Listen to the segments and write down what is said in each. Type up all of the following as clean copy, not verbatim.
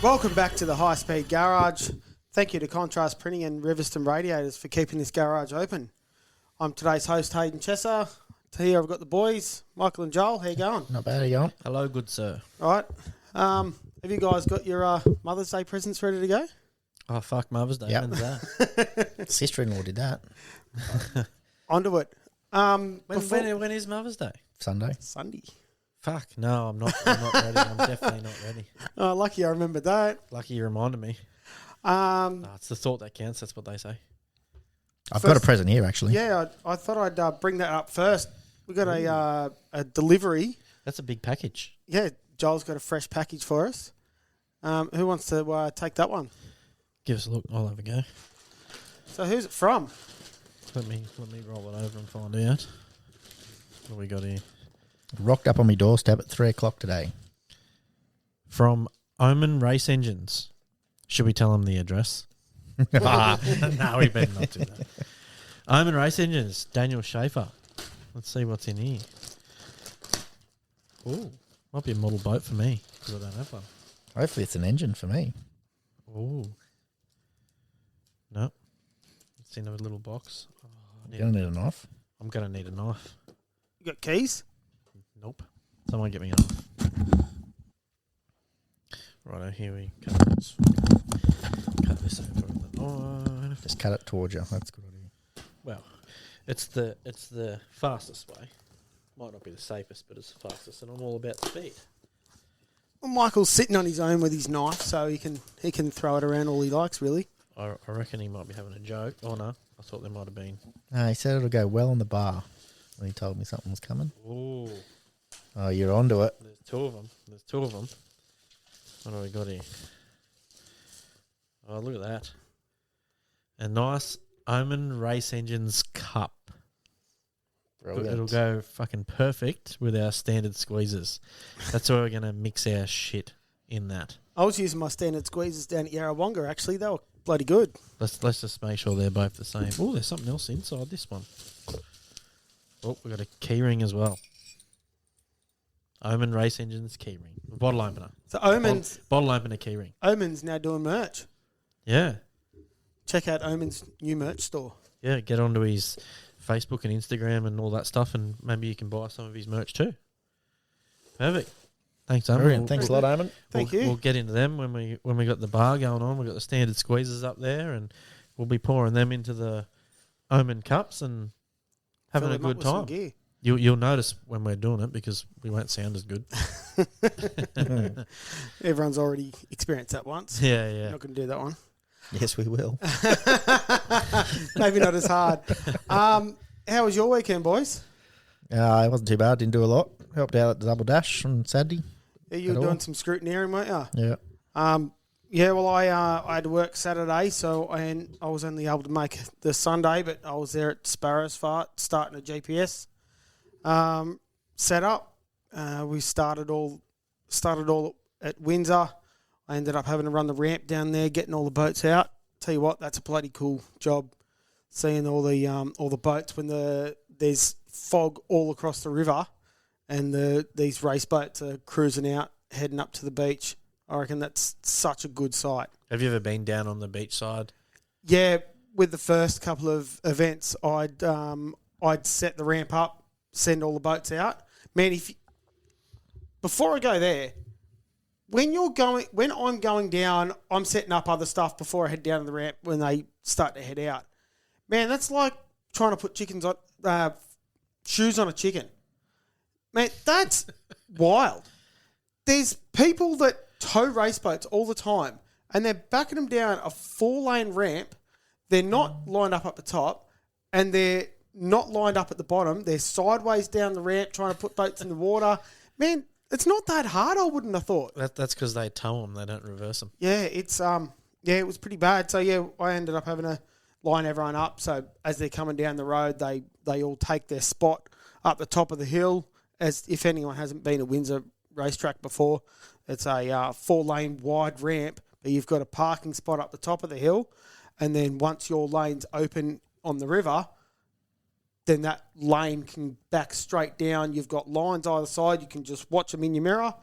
Welcome back to the High Speed Garage. Thank you to Contrast Printing and Riverston Radiators for keeping this garage open. I'm today's host, Hayden Chesser. Here I've got the boys, Michael and Joel. How you going? Not bad, how you going? Hello, good sir. All right. Have you guys got your Mother's Day presents ready to go? Oh, fuck, Mother's Day. Yep. When's that? Sister-in-law did that. Onto it. When is Mother's Day? Sunday. Sunday. Fuck, no, I'm not ready. I'm definitely not ready. Oh, lucky I remembered that. Lucky you reminded me. Um, No, it's the thought that counts. That's what they say. I've got a present here, actually. Yeah, I thought I'd bring that up first. We got a delivery. That's a big package. Yeah, Joel's got a fresh package for us. Who wants to take that one? Give us a look. I'll have a go. So who's it from? Let me roll it over and find out. What we got here? Rocked up on my doorstep at 3 o'clock today. From Omen Race Engines. Should we tell them the address? No, we better not do that. Omen Race Engines, Daniel Schaefer. Let's see what's in here. Ooh, might be a model boat for me because I don't have one. Hopefully it's an engine for me. Ooh. Nope. It's in a little box. Oh, You're going to need a knife. I'm going to need a knife. You got keys? Nope. Someone get me a knife. Righto, here we cut this. Cut this over the knife. Just cut it towards you. That's a good idea. Well, it's the fastest way. Might not be the safest, but it's the fastest, and I'm all about speed. Well, Michael's sitting on his own with his knife, so he can throw it around all he likes, really. I reckon he might be having a joke. Oh no, I thought there might have been. No, he said it'll go well on the bar when he told me something was coming. Ooh. Oh, you're onto it. There's two of them. What do we got here? Oh, look at that. A nice Omen Race Engines cup. Brilliant. It'll go fucking perfect with our standard squeezers. That's why we're going to mix our shit in that. I was using my standard squeezers down at Yarrawonga, actually. They were bloody good. Let's just make sure they're both the same. Oh, there's something else inside this one. Oh, we got a key ring as well. Omen Race Engines key ring. Bottle opener. So Omen's Bottle opener key ring. Omen's now doing merch. Yeah. Check out Omen's new merch store. Yeah, get onto his Facebook and Instagram and all that stuff, and maybe you can buy some of his merch too. Perfect. Thanks, Omen. Brilliant. Thanks a lot, Omen. Thank you. We'll get into them when we got the bar going on. We've got the standard squeezers up there, and we'll be pouring them into the Omen cups and having Fill a them up good with some time. gear. You'll notice when we're doing it because we won't sound as good. Everyone's already experienced that once. Yeah, We're yeah. not going to do that one. Yes, we will. Maybe not as hard. How was your weekend, boys? It wasn't too bad. Didn't do a lot. Helped out at the Double Dash on Saturday. Yeah, you were At doing all? some scrutineering, weren't you? Yeah. Yeah, well, I had to work Saturday, so I was only able to make the Sunday, but I was there at Sparrow's Fart, starting a GPS set up. We started all at Windsor. I ended up having to run the ramp down there, getting all the boats out. Tell you what, that's a bloody cool job, seeing all the boats when there's fog all across the river, and these race boats are cruising out, heading up to the beach. I reckon that's such a good sight. Have you ever been down on the beach side? Yeah, with the first couple of events, I'd set the ramp up, send all the boats out. Man, before I go there, when I'm going down, I'm setting up other stuff before I head down to the ramp when they start to head out. Man, that's like trying to put shoes on a chicken. Man, that's wild. There's people that tow race boats all the time, and they're backing them down a 4-lane ramp. They're not lined up at the top, and they're not lined up at the bottom. They're sideways down the ramp trying to put boats in the water. Man, it's not that hard, I wouldn't have thought. That's because they tow them. They don't reverse them. Yeah, it was pretty bad. So, yeah, I ended up having to line everyone up. So, as they're coming down the road, they all take their spot up the top of the hill. As if anyone hasn't been to Windsor racetrack before, it's a 4-lane wide ramp, but you've got a parking spot up the top of the hill, and then once your lane's open on the river, then that lane can back straight down. You've got lines either side. You can just watch them in your mirror.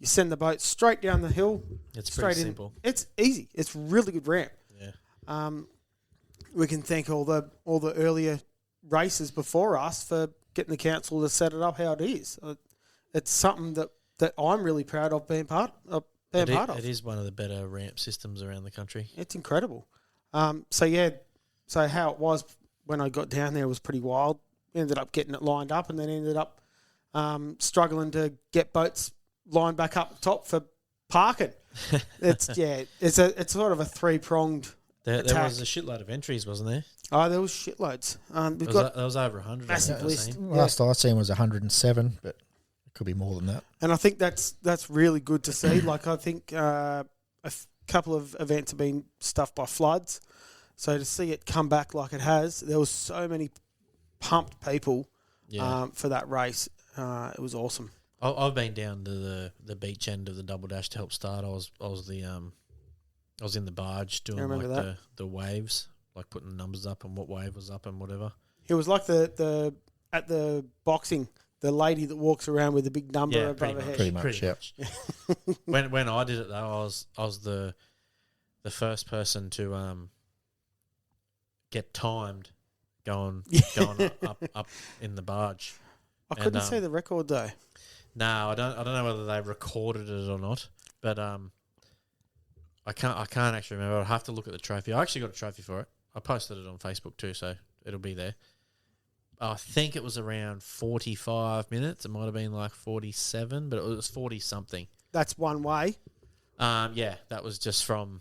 You send the boat straight down the hill. It's straight pretty in. simple. It's easy. It's really good ramp. Yeah. We can thank all the earlier races before us for getting the council to set it up how it is. It's something that I'm really proud of being part of. It is one of the better ramp systems around the country. It's incredible. So how it was when I got down there was pretty wild. Ended up getting it lined up, and then ended up struggling to get boats lined back up top for parking. It's sort of a three-pronged There attack. was a shitload of entries, wasn't there? Oh, there was shitloads. There was over 100. massive list. Last I seen was 107, but it could be more than that. And I think that's really good to see. Like, I think couple of events have been stuffed by floods. So to see it come back like it has, there was so many pumped people for that race. It was awesome. I've been down to the beach end of the Double Dash to help start. I was in the barge doing like the waves, like putting the numbers up and what wave was up and whatever. It was like the at the boxing, the lady that walks around with the big number above her head. Pretty much. When I did it though, I was the first person to get timed going up in the barge. I couldn't see the record though. No, I don't know whether they recorded it or not, but I can't actually remember. I'll have to look at the trophy. I actually got a trophy for it. I posted it on Facebook too, so it'll be there. I think it was around 45 minutes. It might have been like 47, but it was 40 something. That's one way. Yeah, that was just from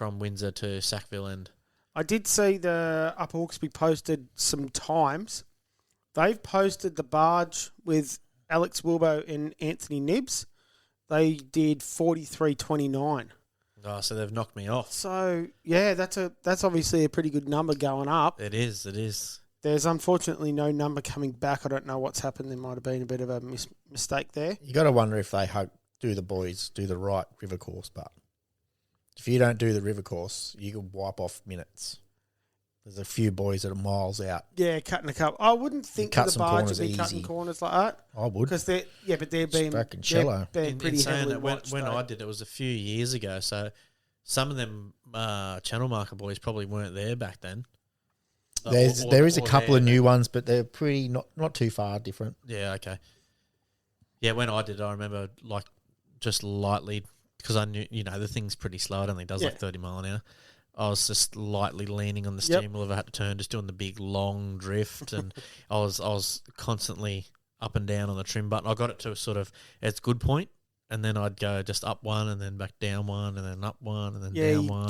Windsor to Sackville End. I did see the Upper Hawkesbury posted some times. They've posted the barge with Alex Wilbo and Anthony Nibbs. They did 43.29. Oh, so they've knocked me off. So yeah, that's obviously a pretty good number going up. It is. There's unfortunately no number coming back. I don't know what's happened. There might have been a bit of a mistake there. You got to wonder if they do the right river course, but if you don't do the river course, you can wipe off minutes. There's a few boys that are miles out. Yeah, cutting a couple. I wouldn't think the barge would be cutting corners like that. I would. Because they're being fucking shallow. pretty heavily watched. When I did it was a few years ago, so some of them channel marker boys probably weren't there back then. There is a couple of new ones, but they're pretty not too far different. Yeah, okay. Yeah, when I did it, I remember like just lightly, because I knew, the thing's pretty slow. It only does like 30 mile an hour. I was just lightly leaning on the steering wheel if I had to turn, just doing the big long drift, and I was constantly up and down on the trim button. I got it to sort of its good point, and then I'd go just up one, and then back down one, and then up one, and then down one.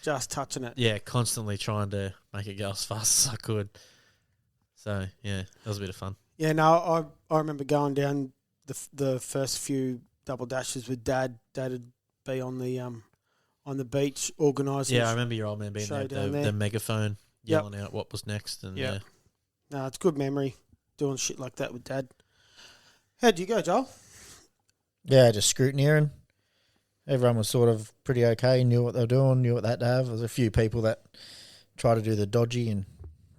Just touching it. Yeah, constantly trying to make it go as fast as I could. So yeah, that was a bit of fun. Yeah, no, I remember going down the first few double dashes with Dad. Dad'd be on the beach organising. Yeah, I remember your old man being there, the megaphone yelling out what was next. And no, it's good memory doing shit like that with Dad. How'd you go, Joel? Yeah, just scrutineering. Everyone was sort of pretty okay, knew what they were doing, knew what they had to have. There was a few people that tried to do the dodgy and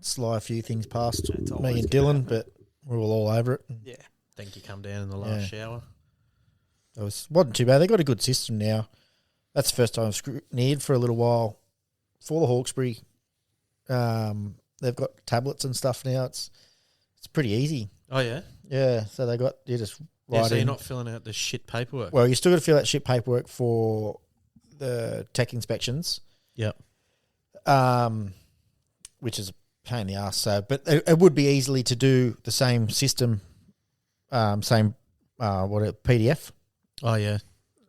sly a few things past me and Dylan, but we were all over it. Yeah. Think you come down in the last shower. It wasn't too bad. They got a good system now. That's the first time I've scrutineered for a little while. For the Hawkesbury, they've got tablets and stuff now. It's pretty easy. Oh, yeah? Yeah, so you just write so in. you're not filling out the shit paperwork? Well, you still got to fill out shit paperwork for the tech inspections. Yep. Which is a pain in the ass. So, but it would be easily to do the same system, PDF. Oh, yeah.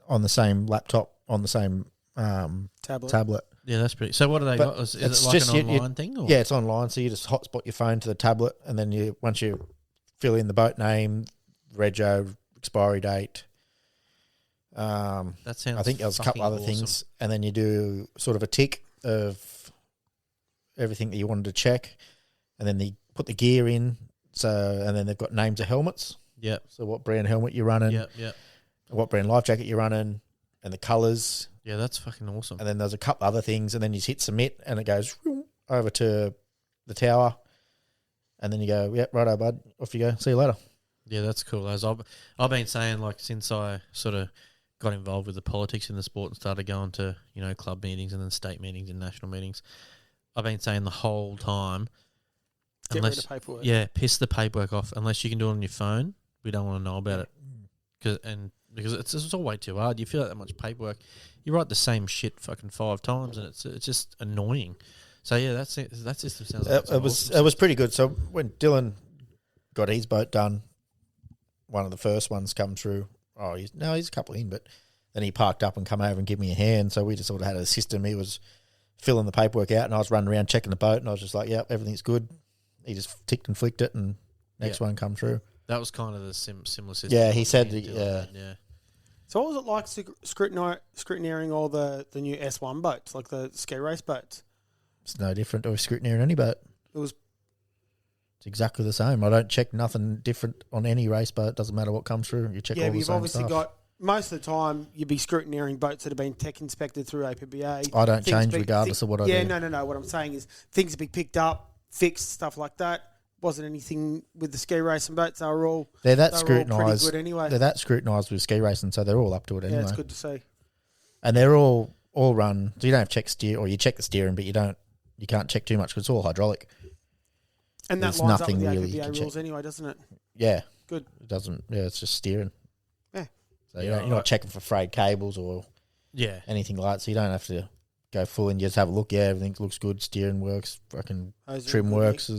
On the same laptop, on the same tablet. Yeah, that's pretty. So what do they got? Is it like an online thing? Or? Yeah, it's online. So you just hotspot your phone to the tablet, and then once you fill in the boat name, rego, expiry date. That sounds. I think there's a couple other things, and then you do sort of a tick of everything that you wanted to check, and then they put the gear in. So and then they've got names of helmets. Yep. So what brand helmet you're running? Yep. What brand life jacket you're running, and the colours. Yeah, that's fucking awesome. And then there's a couple other things, and then you hit submit, and it goes over to the tower, and then you go, yep, righto, bud, off you go. See you later. Yeah, that's cool. As I've been saying, like, since I sort of got involved with the politics in the sport and started going to, club meetings and then state meetings and national meetings, I've been saying the whole time, Get rid of paperwork. Yeah, piss the paperwork off. Unless you can do it on your phone, we don't want to know about it. Because it's all way too hard. You fill out that much paperwork, you write the same shit fucking 5 times, and it's just annoying. So yeah, that system sounds like it was pretty good. So when Dylan got his boat done, one of the first ones come through. Oh, he's a couple in, but then he parked up and come over and give me a hand. So we just sort of had a system. He was filling the paperwork out, and I was running around checking the boat, and I was just like, "Yep, everything's good." He just ticked and flicked it, and next one come through. That was kind of the similar system. Yeah, he said, yeah. So what was it like scrutineering all the new S1 boats, like the ski race boats? It's no different to scrutineering any boat. It's exactly the same. I don't check nothing different on any race boat. Doesn't matter what comes through. You check all the same stuff. Yeah, but you've obviously got, most of the time, you'd be scrutineering boats that have been tech inspected through APBA. I don't change regardless of what I do. Yeah, no. What I'm saying is things to be picked up, fixed, stuff like that. Wasn't anything with the ski racing boats. They're that scrutinised. Pretty good anyway. They're that scrutinised with ski racing, so they're all up to it anyway. Yeah, it's good to see. And they're all run. So you don't have to check steer, or you check the steering, but you can't check too much because it's all hydraulic. And that lines up with the APBA rules anyway, doesn't it? Yeah, good. It doesn't. Yeah, it's just steering. Yeah. So you're not checking for frayed cables or anything like that. So you don't have to go full in. You just have a look. Yeah, everything looks good. Steering works. Fucking trim works.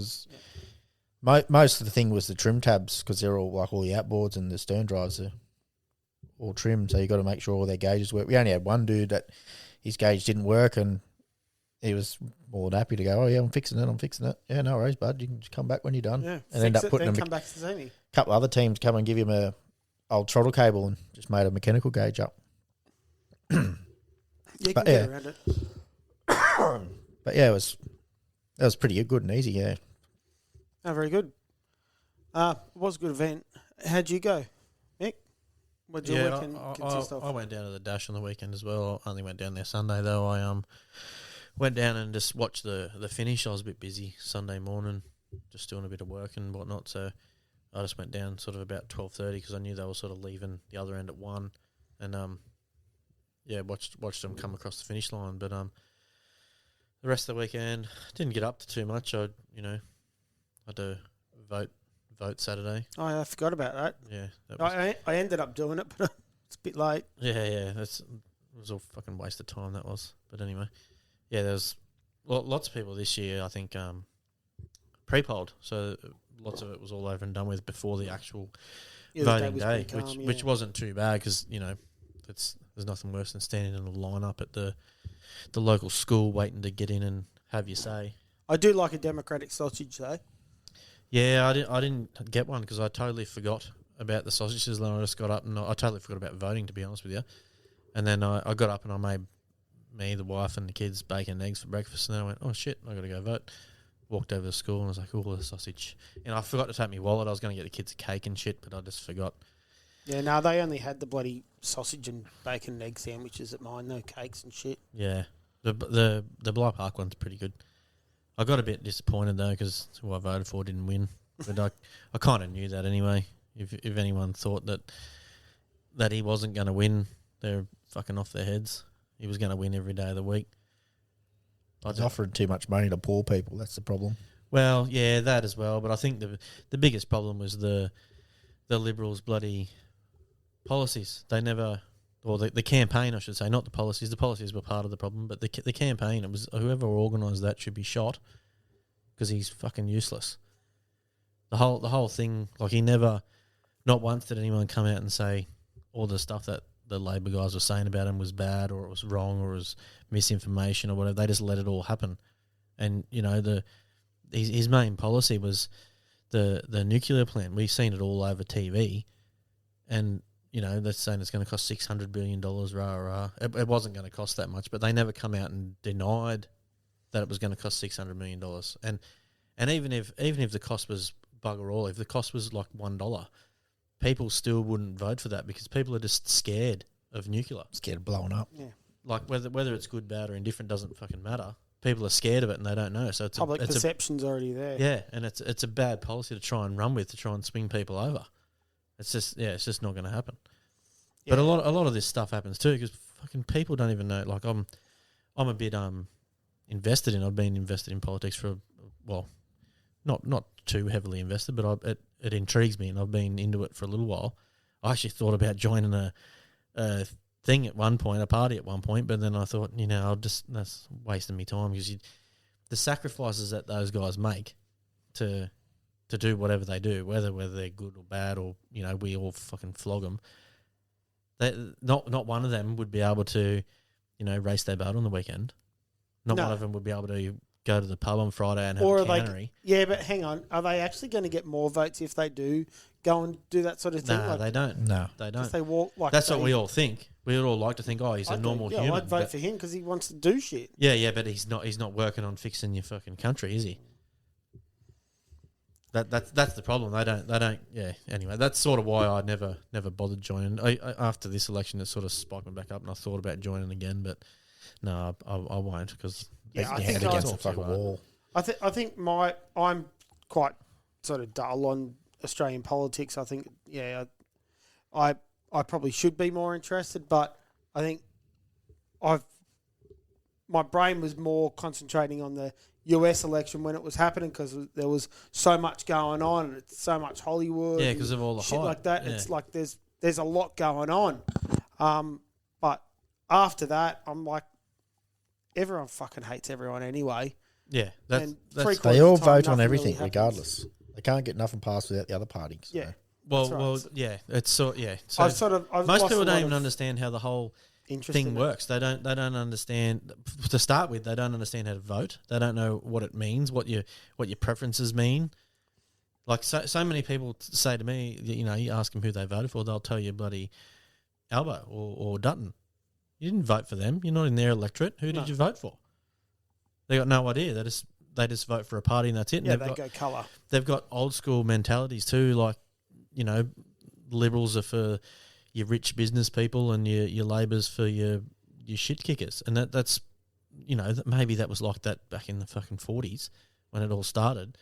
Most of the thing was the trim tabs because they're all like all the outboards and the stern drives are all trimmed. So you got to make sure all their gauges work. We only had one dude that his gauge didn't work and he was more than happy to go, "Oh yeah, I'm fixing it. Yeah, no worries, bud. You can just come back when you're done." Yeah, and end up putting come back to see me. A couple other teams come and give him a old throttle cable and just made a mechanical gauge up. You can get around it. But yeah, that was pretty good and easy. Yeah. Oh, very good. It was a good event. How'd you go, Mick? What did your weekend consist of? I went down to the Dash on the weekend as well. I only went down there Sunday though. I went down and just watched the finish. I was a bit busy Sunday morning, just doing a bit of work and whatnot. So I just went down sort of about 12:30 because I knew they were sort of leaving the other end at 1, and watched them come across the finish line. But the rest of the weekend didn't get up to too much. I had to vote Saturday. Oh, I forgot about that. Yeah, I ended up doing it, but it's a bit late. Yeah, it was all fucking waste of time, that was. But anyway, yeah, there was lots of people this year, I think, pre-polled, so lots of it was all over and done with before the actual voting day, which wasn't too bad because, there's nothing worse than standing in a line-up at the local school waiting to get in and have your say. I do like a democratic sausage, though. Yeah, I didn't get one because I totally forgot about the sausages. Then I just got up and I totally forgot about voting, to be honest with you. And then I got up and I made me, the wife, and the kids bacon and eggs for breakfast. And then I went, "Oh shit, I got to go vote." Walked over to school and I was like, "Oh, the sausage." And I forgot to take my wallet. I was going to get the kids a cake and shit, but I just forgot. Yeah, no, they only had the bloody sausage and bacon and egg sandwiches at mine. No cakes and shit. Yeah, the Bly Park one's pretty good. I got a bit disappointed though because who I voted for didn't win, but I kind of knew that anyway. If anyone thought that he wasn't going to win, they're fucking off their heads. He was going to win every day of the week. He's offering too much money to poor people. That's the problem. Well, yeah, that as well. But I think the biggest problem was the Liberals' bloody policies. They never. Or the campaign, I should say, not the policies. The policies were part of the problem, but the campaign, it was whoever organised that should be shot because he's fucking useless. The whole thing, like he never, not once did anyone come out and say all the stuff that the Labor guys were saying about him was bad or it was wrong or it was misinformation or whatever. They just let it all happen. And, his main policy was the nuclear plant. We've seen it all over TV and they're saying it's going to cost $600 billion, rah. It wasn't going to cost that much, but they never come out and denied that it was going to cost $600 million. And even if the cost was bugger all, if the cost was like $1, people still wouldn't vote for that because people are just scared of nuclear. Scared of blowing up. Yeah. Like whether it's good, bad, or indifferent doesn't fucking matter. People are scared of it and they don't know. So public perception's already there. Yeah, and it's a bad policy to try and run with to try and swing people over. It's just not going to happen. Yeah. But a lot of this stuff happens too because fucking people don't even know. Like I'm a bit invested in. I've been invested in politics for not too heavily invested, but it intrigues me, and I've been into it for a little while. I actually thought about joining a thing at one point, a party at one point, but then I thought, that's wasting me time because the sacrifices that those guys make to do whatever they do, whether they're good or bad, or we all fucking flog them. Not one of them would be able to, race their boat on the weekend. Not one of them would be able to go to the pub on Friday and have a cannery. Yeah, but hang on. Are they actually going to get more votes if they do go and do that sort of thing? No, they don't. No. They don't. They walk like That's what we all think. We would all like to think, he's a normal human. I'd vote for him because he wants to do shit. Yeah, but he's not working on fixing your fucking country, is he? That's the problem. They don't. Yeah. Anyway, that's sort of why I never bothered joining. After this election, it sort of spiked me back up, and I thought about joining again, but no, I won't because I think against the fucking wall. I think I'm quite sort of dull on Australian politics. I think I probably should be more interested, but I think my brain was more concentrating on the US election when it was happening because there was so much going on and it's so much Hollywood. Yeah, because of all the shit hype. like that. Yeah. It's like there's a lot going on. But after that, I'm like, everyone fucking hates everyone anyway. Yeah, And they all of the time, vote on nothing everything really happens. regardless. They can't get nothing passed without the other party. So. Yeah. Well, That's right. yeah. It's so yeah. So I've most lost people a lot don't even of understand how the whole interest thing in it. works. They don't understand. To start with, they don't understand how to vote. They don't know what it means, what your preferences mean. Like so many people say to me, you ask them who they voted for, they'll tell you bloody Albo or Dutton. You didn't vote for them. You're not in their electorate. Who did you vote for? They got no idea. They just vote for a party and that's it. And Yeah, they go colour. They've got old school mentalities too. Like, Liberals are for your rich business people and your Labor's for your shit kickers. And that's maybe that was like that back in the fucking 40s when it all started.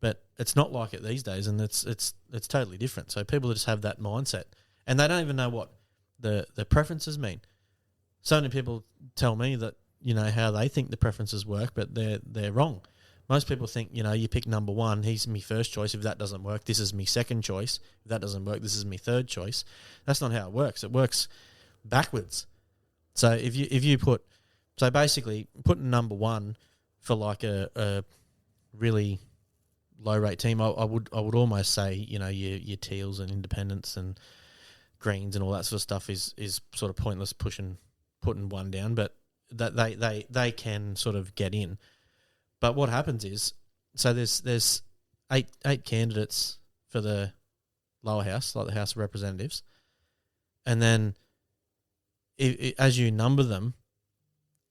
But it's not like it these days, and it's totally different. So people just have that mindset, and they don't even know what the preferences mean. So many people tell me that how they think the preferences work, but they're wrong. Most people think you pick number one. He's my first choice. If that doesn't work, this is my second choice. If that doesn't work, this is my third choice. That's not how it works. It works backwards. So if you put basically putting number one for like a really low rate team, I would almost say your Teals and Independents and Greens and all that sort of stuff is sort of pointless putting one down, but that they can sort of get in. But what happens is, so there's eight candidates for the lower house, like the House of Representatives, and then as you number them,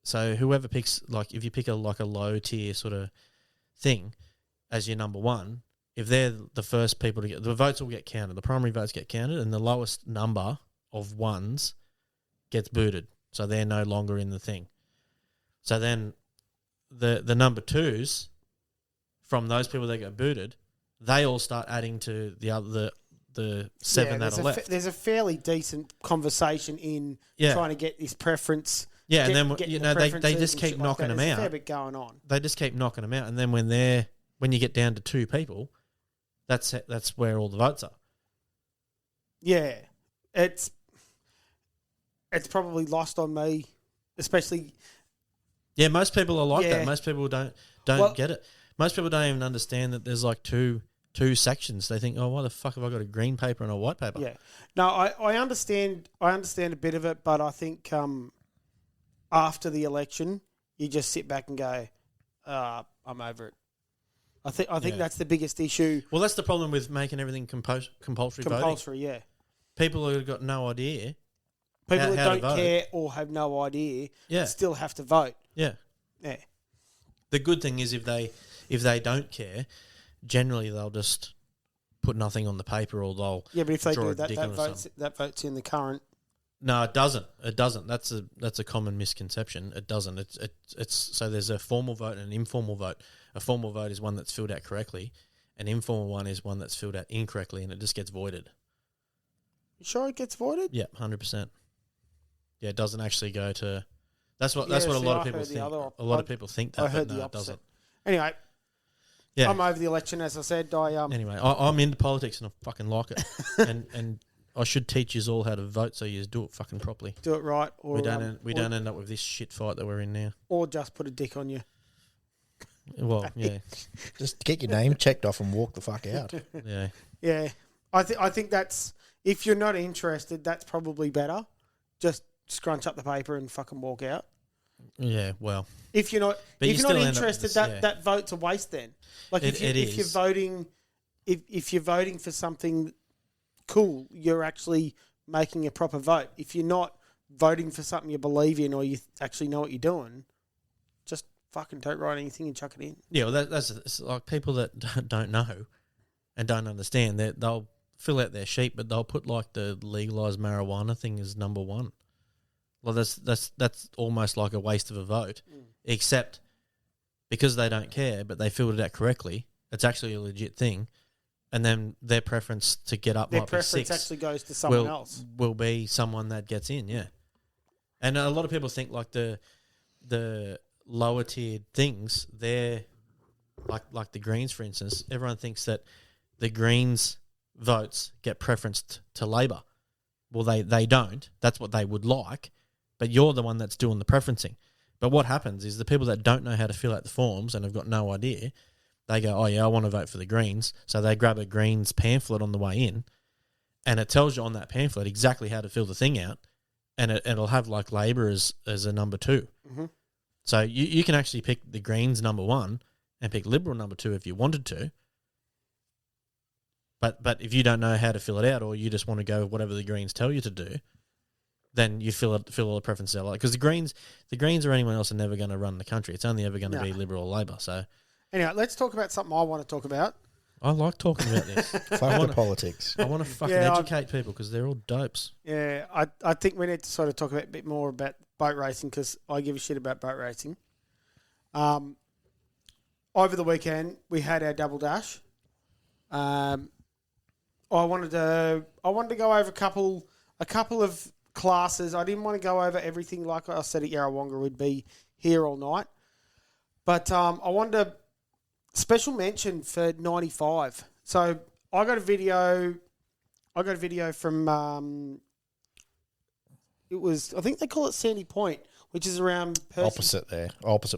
so whoever picks, like if you pick a low tier sort of thing as your number one, if they're the first people to get, the votes will get counted, the primary votes get counted, and the lowest number of ones gets booted. So they're no longer in the thing. So then the number twos from those people that get booted, they all start adding to the seven that are left. There's a fairly decent conversation in trying to get this preference. Yeah, and then they just keep knocking them out. There's a fair bit going on. They just keep knocking them out, and then when you get down to two people, that's where all the votes are. Yeah, it's probably lost on me, especially. Yeah, most people are like that. Most people don't get it. Most people don't even understand that there's like two sections. They think, why the fuck have I got a green paper and a white paper? Yeah, no, I understand. I understand a bit of it, but I think after the election, you just sit back and go, I'm over it. I think that's the biggest issue. Well, that's the problem with making everything compulsory voting. Compulsory, yeah. People who've got no idea. People who how don't care or have no idea Yeah. still have to vote. Yeah. Yeah. The good thing is if they don't care, generally they'll just put nothing on the paper or they'll Yeah, but if they draw do a that, dick that on vote's, something. that vote's in the current. No, it doesn't. It doesn't. That's a common misconception. It doesn't. It's so there's a formal vote and an informal vote. A formal vote is one that's filled out correctly. An informal one is one that's filled out incorrectly and it just gets voided. You sure it gets voided? Yeah, 100%. Yeah, it doesn't actually go to. That's what a see, lot of I people heard the think. other- A lot of people think that, I heard but the no, it opposite. doesn't. Anyway, Yeah. I'm over the election, as I said. Anyway, I'm into politics and I fucking like it, and I should teach you all how to vote so you do it fucking properly. do it right, or We don't end up with this shit fight that we're in now. or just put a dick on you. Well, yeah, Just get your name checked off and walk the fuck out. yeah. Yeah, I think that's, if you're not interested, that's probably better. Just scrunch up the paper and fucking walk out. Yeah, well, If you're not, But if you you're still not end up interested, with that, this, yeah. that vote's a waste. Then, like if It you're is. voting, if you're voting for something cool, you're actually making a proper vote. If you're not voting for something you believe in or you actually know what you're doing, just fucking don't write anything and chuck it in. yeah. Well, that's it's like people that don't know and don't understand that they'll fill out their sheet, but they'll put like the legalized marijuana thing as number one. Well, that's almost like a waste of a vote, except because they don't care, but they filled it out correctly. It's actually a legit thing, and then their preference to get up Their might be preference 6 actually goes to someone else. will be someone that gets in, yeah. And a lot of people think like the lower tiered things, they're like the Greens, for instance. Everyone thinks that the Greens votes get preferenced to Labor. Well, they don't. That's what they would like, but you're the one that's doing the preferencing. But what happens is the people that don't know how to fill out the forms and have got no idea, they go, oh yeah, I want to vote for the Greens. So they grab a Greens pamphlet on the way in, and it tells you on that pamphlet exactly how to fill the thing out, and it'll have like Labor as a number 2. Mm-hmm. So you can actually pick the Greens number 1 and pick Liberal number 2 if you wanted to. But if you don't know how to fill it out, or you just want to go whatever the Greens tell you to do, then you fill all the preferences out. Because the Greens or anyone else are never going to run the country. It's only ever going to be Liberal or Labor. So Anyway, let's talk about something I want to talk about. I like talking about this. Fuck the politics. I want to fucking educate people because they're all dopes. Yeah, I think we need to sort of talk a bit more about boat racing because I give a shit about boat racing. Over the weekend, we had our double dash. I wanted to go over a couple of classes. I didn't want to go over everything like I said at Yarrawonga would be here all night. But I wanted to special mention for 95. So I got a video from it was, I think they call it Sandy Point, which is around Opposite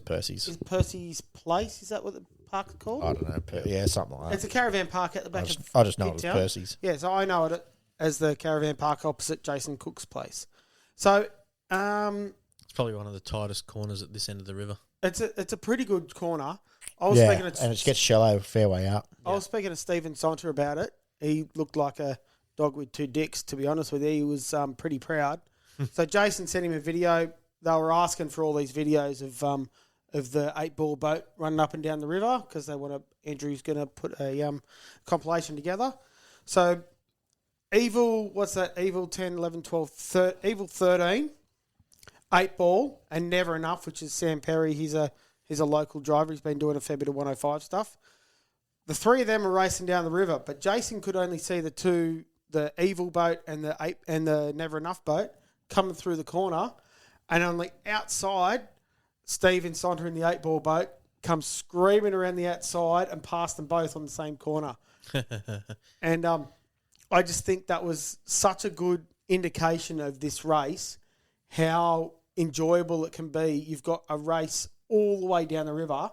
Percy's. Is Percy's Place? Is that what the park's called? I don't know. Yeah, something like that. It's a caravan park at the back I just know it was Midtown. Percy's. Yeah, so I know it as the caravan park opposite Jason Cook's place. So It's probably one of the tightest corners at this end of the river. it's a pretty good corner. And it gets shallow fairway out. I was speaking to Stephen Saunter about it. He looked like a dog with 2 dicks, to be honest with you. He was pretty proud. So Jason sent him a video. They were asking for all these videos of the 8-ball boat running up and down the river because they want to. Andrew's going to put a compilation together. So Evil 10, 11, 12, Evil 13, 8-ball, and Never Enough, which is Sam Perry. He's a local driver. He's been doing a fair bit of 105 stuff. The 3 of them are racing down the river, but Jason could only see the Evil boat and the Never Enough boat coming through the corner, and on the outside, Stephen Saunter in the 8-ball boat comes screaming around the outside and past them both on the same corner. And I just think that was such a good indication of this race, how enjoyable it can be. You've got a race all the way down the river,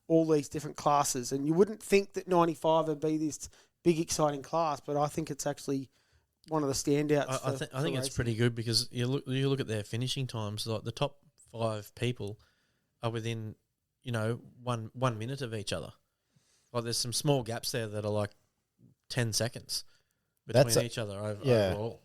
all these different classes, and you wouldn't think that 95 would be this big, exciting class, but I think it's actually one of the standouts. I think it's pretty good because you look at their finishing times. Like the top 5 people are within 1 minute of each other. Like there's some small gaps there that are like 10 seconds between each other overall.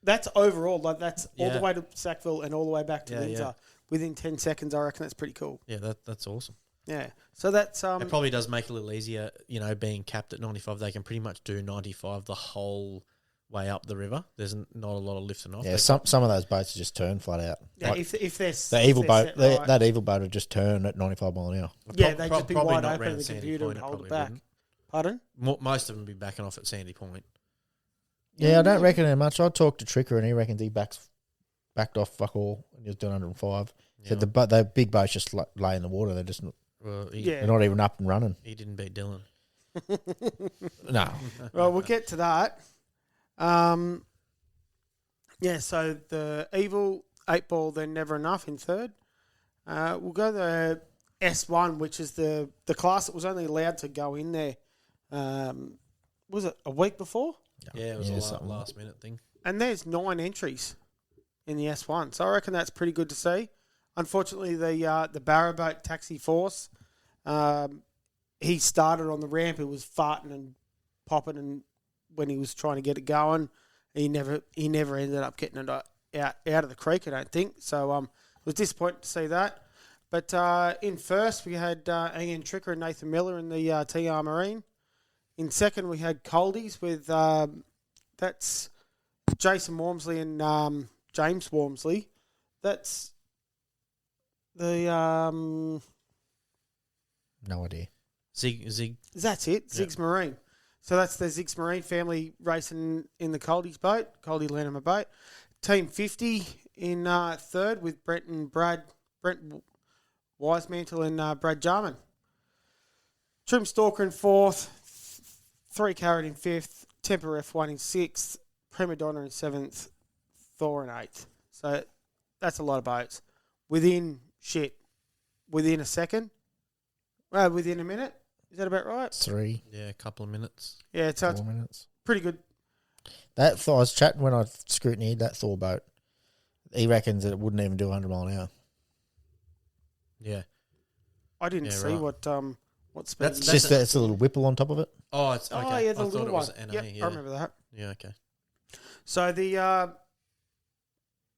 That's overall. Like that's all the way to Sackville and all the way back to Windsor. Yeah. Within 10 seconds, I reckon that's pretty cool. Yeah, that's awesome. Yeah. So that's it probably does make it a little easier, being capped at 95. They can pretty much do 95 the whole way up the river. There's not a lot of lifting off. Yeah, some of those boats just turn flat out. Yeah, like if there's the evil boat, that evil boat would just turn at 95 mile an hour. Yeah, they'd just be wide open in the computer and hold it back. Pardon? Most of them would be backing off at Sandy Point. Yeah, I don't reckon it much. I talked to Tricker and he reckons he backed off fuck all and he was doing 105. So the big boats just lay in the water. They're just they're not even up and running. He didn't beat Dylan. No. Well, we'll get to that. So the Evil 8 Ball, then Never Enough in third. We'll go the S1, which is the class that was only allowed to go in there. Was it a week before? Yeah, it was a last minute thing. And there's 9 entries in the S1, so I reckon that's pretty good to see. Unfortunately, the Barrowboat Taxi Force, he started on the ramp. It was farting and popping, and when he was trying to get it going, he never ended up getting it out of the creek, I don't think. So it was disappointing to see that. But in first, we had Ian Tricker and Nathan Miller in the TR Marine. In second, we had Coldies with that's Jason Wormsley and James Wormsley. That's the no idea. Zig. That's it. Zig's Marine. So that's the Zig's Marine family racing in the Coldies boat, Coldie Lanham boat. Team 50 in third with Brent Wisemantle and Brad Jarman. Trim Stalker in fourth, 3 Carrot in fifth, Temper F1 in sixth, Prima Donna in seventh, Thor in eighth. So that's a lot of boats. Within a second, within a minute. Is that about right? 3. Yeah, a couple of minutes. Yeah, so 4 minutes. Pretty good. That Thor, I was chatting when I scrutineered that Thor boat. He reckons that it wouldn't even do 100 mile an hour. Yeah. I didn't see what speed. It's just it's a little whipple on top of it. Oh, it's okay. Oh, yeah, the I little thought it one. was NA. Yep, Yeah, I remember that. Yeah, okay. So the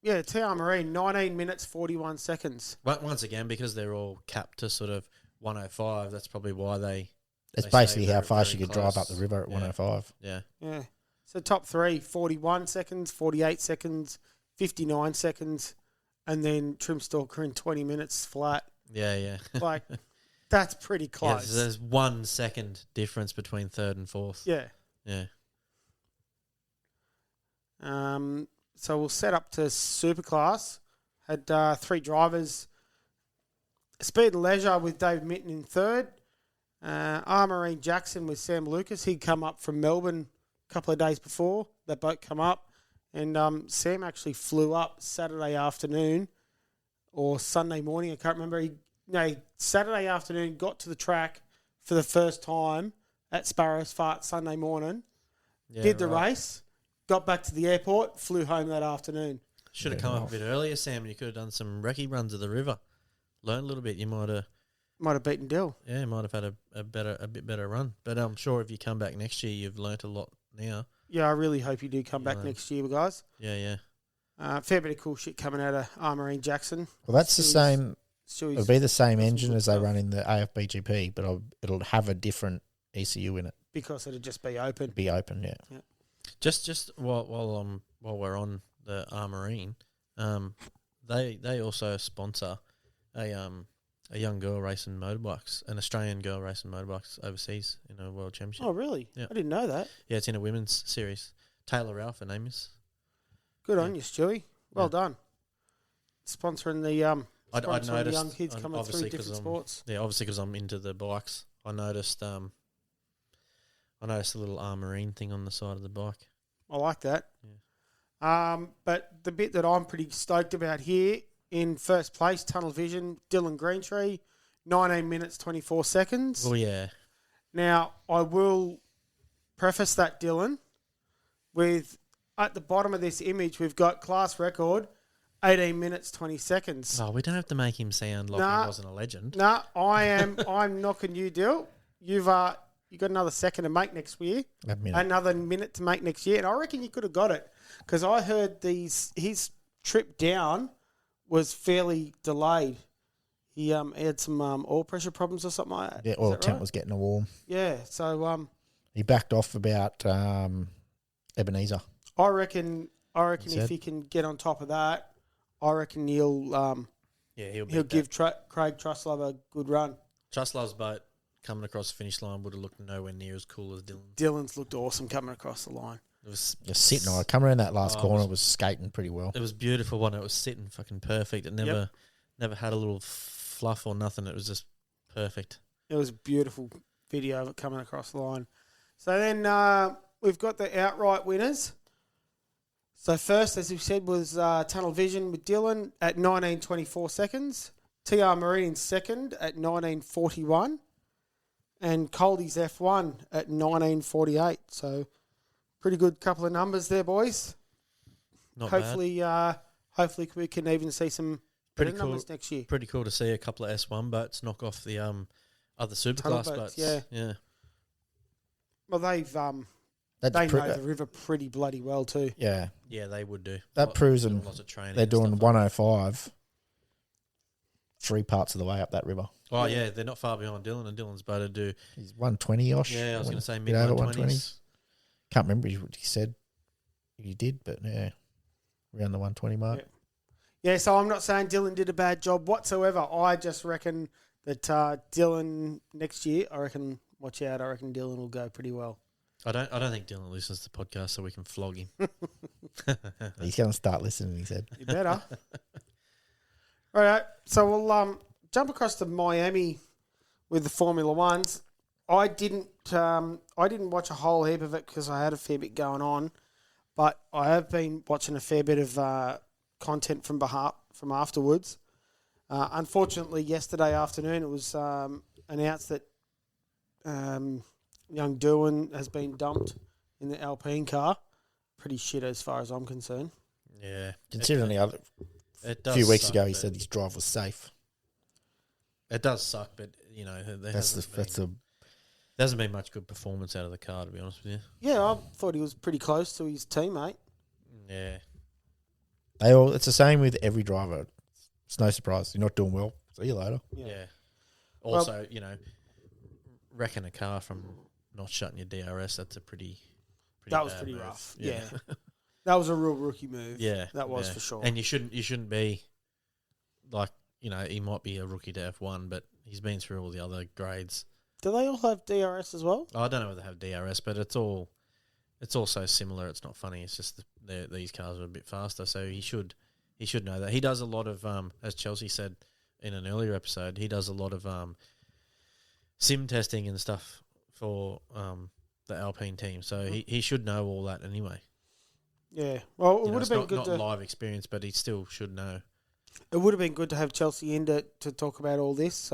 TR Marine, 19 minutes 41 seconds. But once again, because they're all capped to sort of 105, that's probably why they. It's they basically stay how very, fast very you could close. drive up the river at 105. Yeah. Yeah. So top 3, 41 seconds, 48 seconds, 59 seconds, and then Trim Stalker in 20 minutes flat. Yeah. Like, that's pretty Yeah, close. so there's 1 second difference between third and fourth. Yeah. Yeah. So we'll set up to Superclass. Had 3 drivers. Speed and Leisure with Dave Minton in third. Marine Jackson with Sam Lucas. He'd come up from Melbourne a couple of days before that boat come up. And Sam actually flew up Saturday afternoon or Sunday morning. I can't remember. Saturday afternoon, got to the track for the first time at Sparrows Fart Sunday morning. Yeah, did the race. Got back to the airport, flew home that afternoon. Should have come up a bit earlier, Sam, and you could have done some recce runs of the river. Learn a little bit. You might have beaten Dill. Yeah, might have had a bit better run. But I'm sure if you come back next year, you've learnt a lot now. Yeah, I really hope you do come back next year, guys. Yeah. Fair bit of cool shit coming out of Marine Jackson. Well, that's the same. It'll be the same engine as they run in the AFBGP, but it'll have a different ECU in it. Because it'll just be open. Be open, yeah. Just while we're on the Marine, they also sponsor a young girl racing motorbikes, an Australian girl racing motorbikes overseas in a world championship. Oh, really? Yeah. I didn't know that. Yeah, it's in a women's series. Taylor Ralph, her name is. Good on you, Stewie. Well done. Sponsoring the I'd noticed the young kids coming through different sports. Yeah, obviously because I'm into the bikes. I noticed a little Marine thing on the side of the bike. I like that. Yeah. But the bit that I'm pretty stoked about here, in first place, Tunnel Vision, Dylan Greentree, 19 minutes, 24 seconds. Oh, yeah. Now, I will preface that, Dylan, with at the bottom of this image, we've got class record, 18 minutes, 20 seconds. Oh, we don't have to make him sound like he wasn't a legend. No, I'm knocking you, Dill. You got another second to make next year. Another minute to make next year. And I reckon you could have got it. Because I heard his trip down was fairly delayed. He had some oil pressure problems or something like that. Yeah, oil temp was getting warm. Yeah, so he backed off about Ebenezer. I reckon if he can get on top of that, I reckon he'll give Craig Truslove a good run. Trustlove's boat coming across the finish line would have looked nowhere near as cool as Dylan's. Dylan's looked awesome coming across the line. It was Just sitting on it. Come around that last Oh, corner, it was skating pretty well. It was beautiful one. It was sitting fucking perfect. It never had a little fluff or nothing. It was just perfect. It was a beautiful video of it coming across the line. So then we've got the outright winners. So first, as we said, was Tunnel Vision with Dylan at 19:24 seconds. TR Marine second at 19:41. And Coldie's F1 at 19:48. So pretty good couple of numbers there, boys. Not hopefully, bad. Hopefully we can even see some Pretty better cool numbers next year. Pretty cool to see a couple of S1 boats knock off the other Tunnel superclass boats. yeah. Well, they've That's they know the river pretty bloody well too. Yeah. Yeah, they would do. That proves doing them. lots of training. They're and doing stuff like 105 3 parts of the way up that river. that. Oh, yeah, they're not far behind Dylan, and Dylan's about to do. He's 120-osh. Yeah, I was going to say Bit mid over 120s. Can't remember what he said. He did, but yeah, around the 120 mark. Yeah, so I'm not saying Dylan did a bad job whatsoever. I just reckon that Dylan next year, watch out, I reckon Dylan will go pretty well. I don't think Dylan listens to the podcast, so we can flog him. He's going to start listening, he said. You better. All right, so we'll jump across to Miami with the Formula Ones. I didn't watch a whole heap of it because I had a fair bit going on, but I have been watching a fair bit of content from afterwards. Unfortunately, yesterday afternoon it was announced that young Derwin has been dumped in the Alpine car. Pretty shit as far as I'm concerned. Yeah. Considering the other A few weeks ago he said his drive was safe. It does suck, but, there hasn't been much good performance out of the car, to be honest with you. Yeah, I thought he was pretty close to his teammate. Yeah. It's the same with every driver. It's no surprise. You're not doing well. See you later. Yeah. Also, wrecking a car from not shutting your DRS, that's a pretty that was bad pretty move. rough. Yeah. That was a real rookie move. Yeah. That was for sure. And you shouldn't be like, he might be a rookie to F1, but he's been through all the other grades. Do they all have DRS as well? I don't know whether they have DRS, but it's all so similar. It's not funny. It's just these cars are a bit faster, so he should know that. He does a lot of, as Chelsea said in an earlier episode, he does a lot of sim testing and stuff for the Alpine team. So he should know all that anyway. Yeah. Well, it would have been not, good not live experience, but he still should know. It would have been good to have Chelsea in to talk about all this.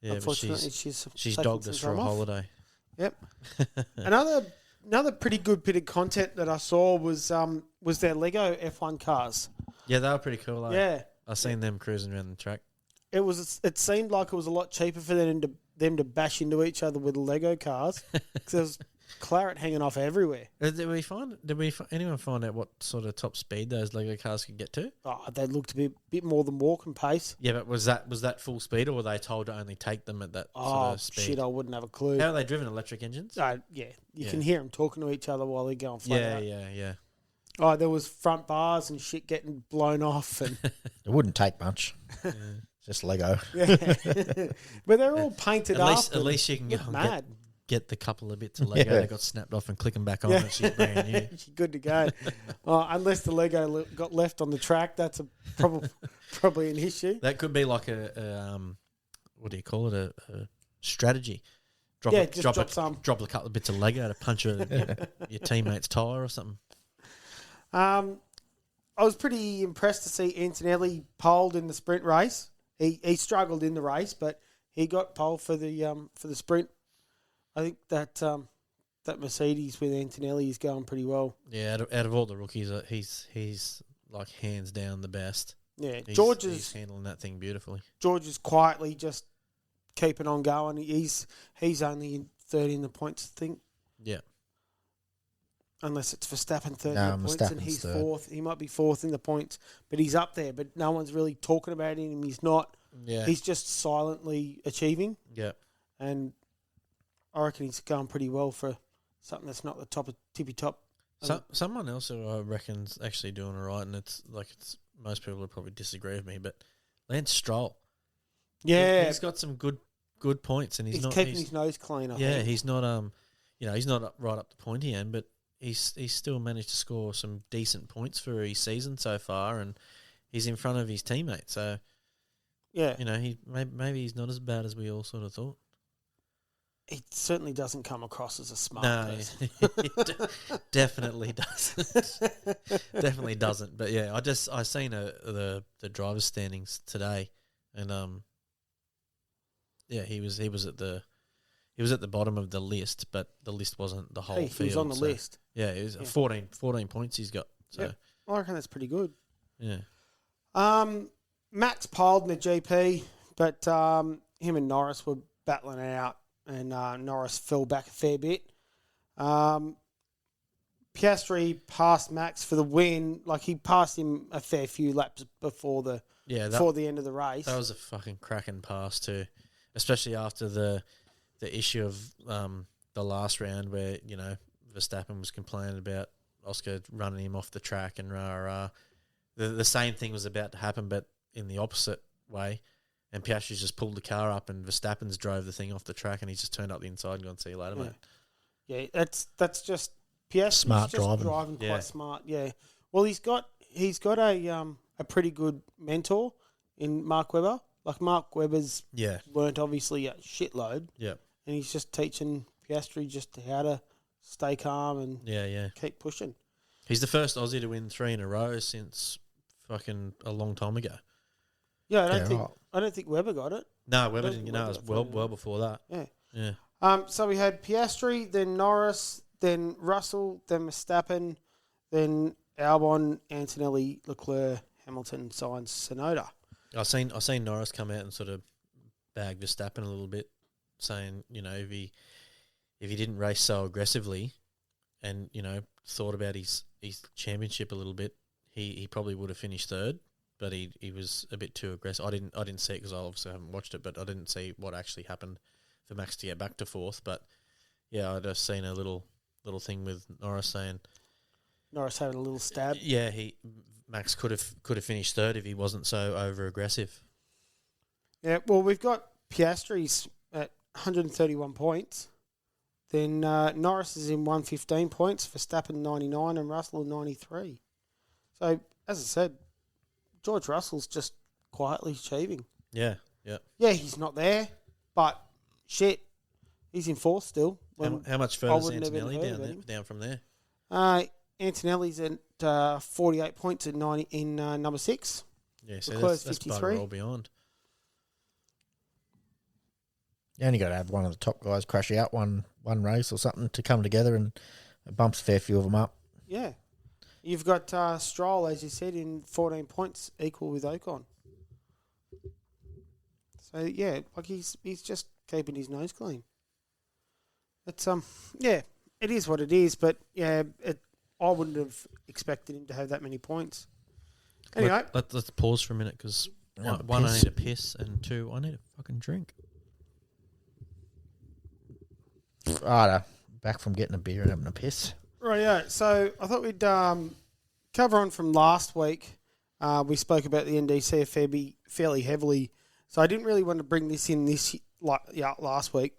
Yeah, unfortunately, but she's taking dogged some us for time a off. holiday. Yep. Another pretty good bit of content that I saw was their Lego F1 cars. Yeah, they were pretty cool. Yeah. I seen them cruising around the track. It seemed like it was a lot cheaper for them to bash into each other with Lego cars because there was claret hanging off everywhere. Did anyone find out what sort of top speed those Lego cars could get to? Oh, they looked a bit more than walking pace. Yeah, but was that full speed, or were they told to only take them at that sort of speed? Shit, I wouldn't have a clue. How are they driven? Electric engines? You can hear them talking to each other while they're going flat out. Yeah. Oh, there was front bars and shit getting blown off. And It wouldn't take much. Just Lego. yeah. But they're all painted up. At least you can look mad. get the couple of bits of Lego that got snapped off and click them back on, and she's brand new. She's good to go. Unless the Lego got left on the track, that's probably an issue. That could be like a what do you call it? A strategy. Drop a couple of bits of Lego to punch your teammate's tyre or something. I was pretty impressed to see Antonelli poled in the sprint race. He struggled in the race, but he got pole for the sprint. I think that Mercedes with Antonelli is going pretty well. Yeah, out of all the rookies, he's like hands down the best. Yeah, he's handling that thing beautifully. George is quietly just keeping on going. He's only third in the points, I think. Yeah. Unless it's Verstappen third in the points and he's third. Fourth. He might be fourth in the points, but he's up there. But no one's really talking about him. He's not. Yeah. He's just silently achieving. Yeah. And I reckon he's going pretty well for something that's not the top of tippy top. Someone else who I reckon's actually doing all right, and it's most people will probably disagree with me, but Lance Stroll. Yeah. He's got some good points, and he's keeping his nose clean, I think. he's not he's not right up the pointy end, but he's still managed to score some decent points for his season so far, and he's in front of his teammate. So, Yeah. he maybe he's not as bad as we all sort of thought. He certainly doesn't come across as a smart No, person. definitely doesn't. Definitely doesn't. But yeah, I seen the drivers' standings today, and yeah, he was at the bottom of the list, but the list wasn't the whole He field. was on the list. Yeah, it was 14 points he's got. So Yep. I reckon that's pretty good. yeah, Max piled in the GP, but him and Norris were battling it out, and Norris fell back a fair bit. Piastri passed Max for the win. Like, he passed him a fair few laps before the end of the race. That was a fucking cracking pass too, especially after the issue of the last round where Verstappen was complaining about Oscar running him off the track and rah rah. The same thing was about to happen, but in the opposite way. And Piastri's just pulled the car up, and Verstappen's drove the thing off the track, and he's just turned up the inside and gone, "See you later, mate." Yeah, that's just Piastri's Smart just driving. quite smart. Yeah. Well, he's got a pretty good mentor in Mark Webber. Like, Mark Webber's learnt obviously a shitload. Yeah. And he's just teaching Piastri just how to stay calm and keep pushing. He's the first Aussie to win 3 in a row since fucking a long time ago. Yeah, I don't think Webber got it. No, Webber didn't. It was well before that. Yeah. Yeah. So we had Piastri, then Norris, then Russell, then Verstappen, then Albon, Antonelli, Leclerc, Hamilton, Sainz, Tsunoda. I seen Norris come out and sort of bag Verstappen a little bit, saying if he didn't race so aggressively, and thought about his championship a little bit, he probably would have finished third. But he was a bit too aggressive. I didn't see it because I obviously haven't watched it, but I didn't see what actually happened for Max to get back to fourth. But yeah, I just seen a little thing with Norris saying Norris having a little stab. Yeah, Max could have finished third if he wasn't so over aggressive. Yeah, well, we've got Piastri's at 131 points. Then Norris is in 115 points, Verstappen 99, and Russell 93. So, as I said, George Russell's just quietly achieving. Yeah. Yeah, he's not there, but shit, he's in fourth still. How much further is Antonelli down from there? Antonelli's at 48 points in number 6. Yeah, so that's bugger all beyond. You only got to have one of the top guys crash out one race or something to come together, and it bumps a fair few of them up. Yeah. You've got Stroll, as you said, in 14 points, equal with Ocon. So, yeah, like he's just keeping his nose clean. It's it is what it is, but yeah, I wouldn't have expected him to have that many points. Anyway, let's pause for a minute because one, I need a piss, and 2, I need a fucking drink. Righto, back from getting a beer and having a piss. Right, yeah. So I thought we'd cover on from last week. We spoke about the NDC fairly heavily, so I didn't really want to bring this in last week.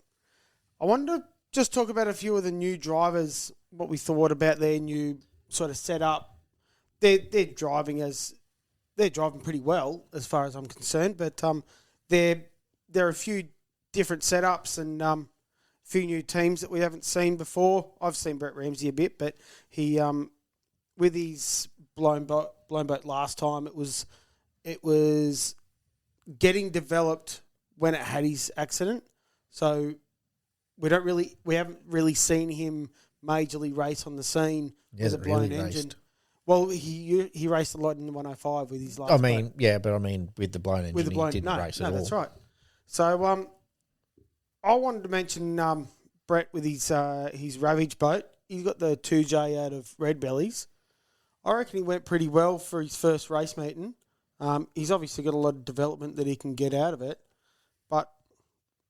I wanted to just talk about a few of the new drivers, what we thought about their new sort of setup. They're driving pretty well as far as I'm concerned, but there are a few different setups and a few new teams that we haven't seen before. I've seen Brett Ramsey a bit, but he with his blown boat last time, it was getting developed when it had his accident. So we haven't really seen him majorly race on the scene with a blown engine. Raced. Well, he raced a lot in the 105 with his last. With the blown engine, he didn't race at all. No, that's right. So I wanted to mention Brett with his Ravage boat. He's got the 2J out of Red Bellies. I reckon he went pretty well for his first race meeting. He's obviously got a lot of development that he can get out of it, but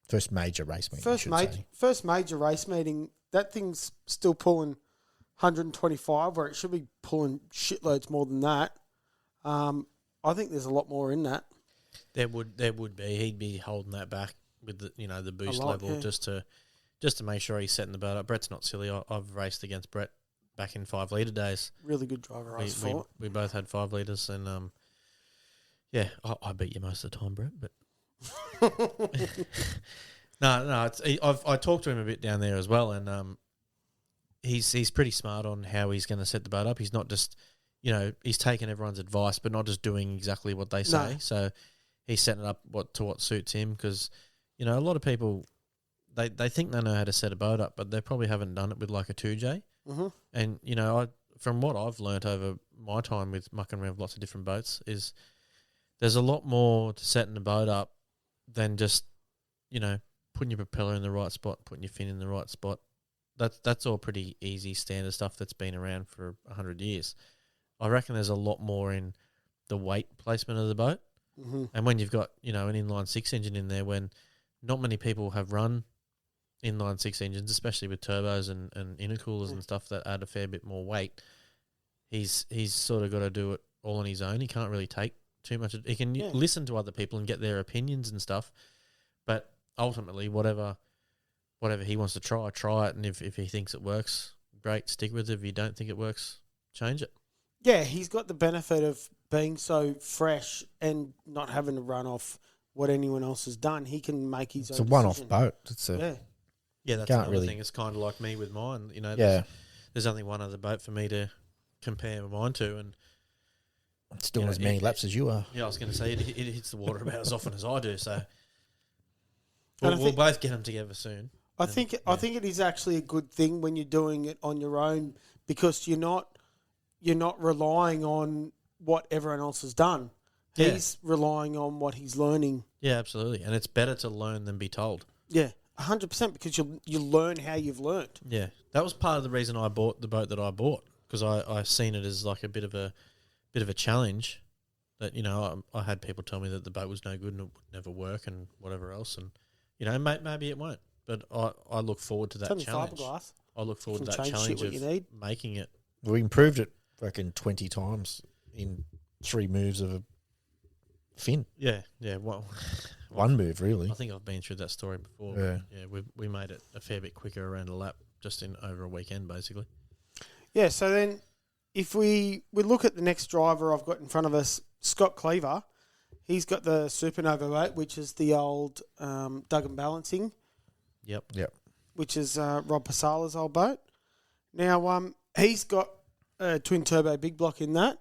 first major race meeting. First major race meeting. That thing's still pulling 125, where it should be pulling shitloads more than that. I think there's a lot more in that. There would be. He'd be holding that back with the boost level just to make sure he's setting the boat up. Brett's not silly. I've raced against Brett back in 5 litre days. Really good driver, I We, thought. we both had 5 litres, and yeah, I beat you most of the time, Brett. But no, I talked to him a bit down there as well, and he's pretty smart on how he's going to set the boat up. He's not just, he's taking everyone's advice, but not just doing exactly what they say. No. So he's setting it up what suits him, because a lot of people they think they know how to set a boat up, but they probably haven't done it with like a 2J. Mm-hmm. And from what I've learnt over my time with mucking around with lots of different boats, is there's a lot more to setting the boat up than just putting your propeller in the right spot, putting your fin in the right spot. That's all pretty easy standard stuff that's been around for 100 years. I reckon there's a lot more in the weight placement of the boat. Mm-hmm. And when you've got, an inline 6 engine in there, when not many people have run inline 6 engines, especially with turbos and intercoolers and stuff that add a fair bit more weight, he's sort of got to do it all on his own. He can't really take too much. He can listen to other people and get their opinions and stuff, but ultimately, whatever he wants to try it, and if he thinks it works, great, stick with it. If you don't think it works, change it. Yeah, he's got the benefit of being so fresh and not having to run off what anyone else has done. He can make his own It's a one-off decision. boat. It's a Yeah, that's Can't another really- thing. It's kind of like me with mine. yeah. There's only one other boat for me to compare mine to, and It's doing as many laps as you are. I was going to say it hits the water about as often as I do. So And I we'll think- both get them together soon. I think it is actually a good thing when you're doing it on your own, because you're not relying on what everyone else has done. Yeah. He's relying on what he's learning. Yeah, absolutely, and it's better to learn than be told. Yeah, 100%, because you learn how you've learned. Yeah, that was part of the reason I bought the boat that I bought, because I seen it as like a bit of a challenge. That I had people tell me that the boat was no good and it would never work and whatever else, and maybe it won't. But I look forward to that It's only challenge. fiberglass. I look forward to Can that change challenge shit what of you need. making it. We improved it, fucking 20 times in 3 moves of a fin. Yeah. Well, One move, really. I think I've been through that story before. Yeah. We made it a fair bit quicker around a lap, just in over a weekend, basically. Yeah, so then if we look at the next driver I've got in front of us, Scott Cleaver, he's got the Supernova boat, which is the old Duggan Balancing, Yep. which is Rob Pasala's old boat. Now, he's got a twin turbo big block in that.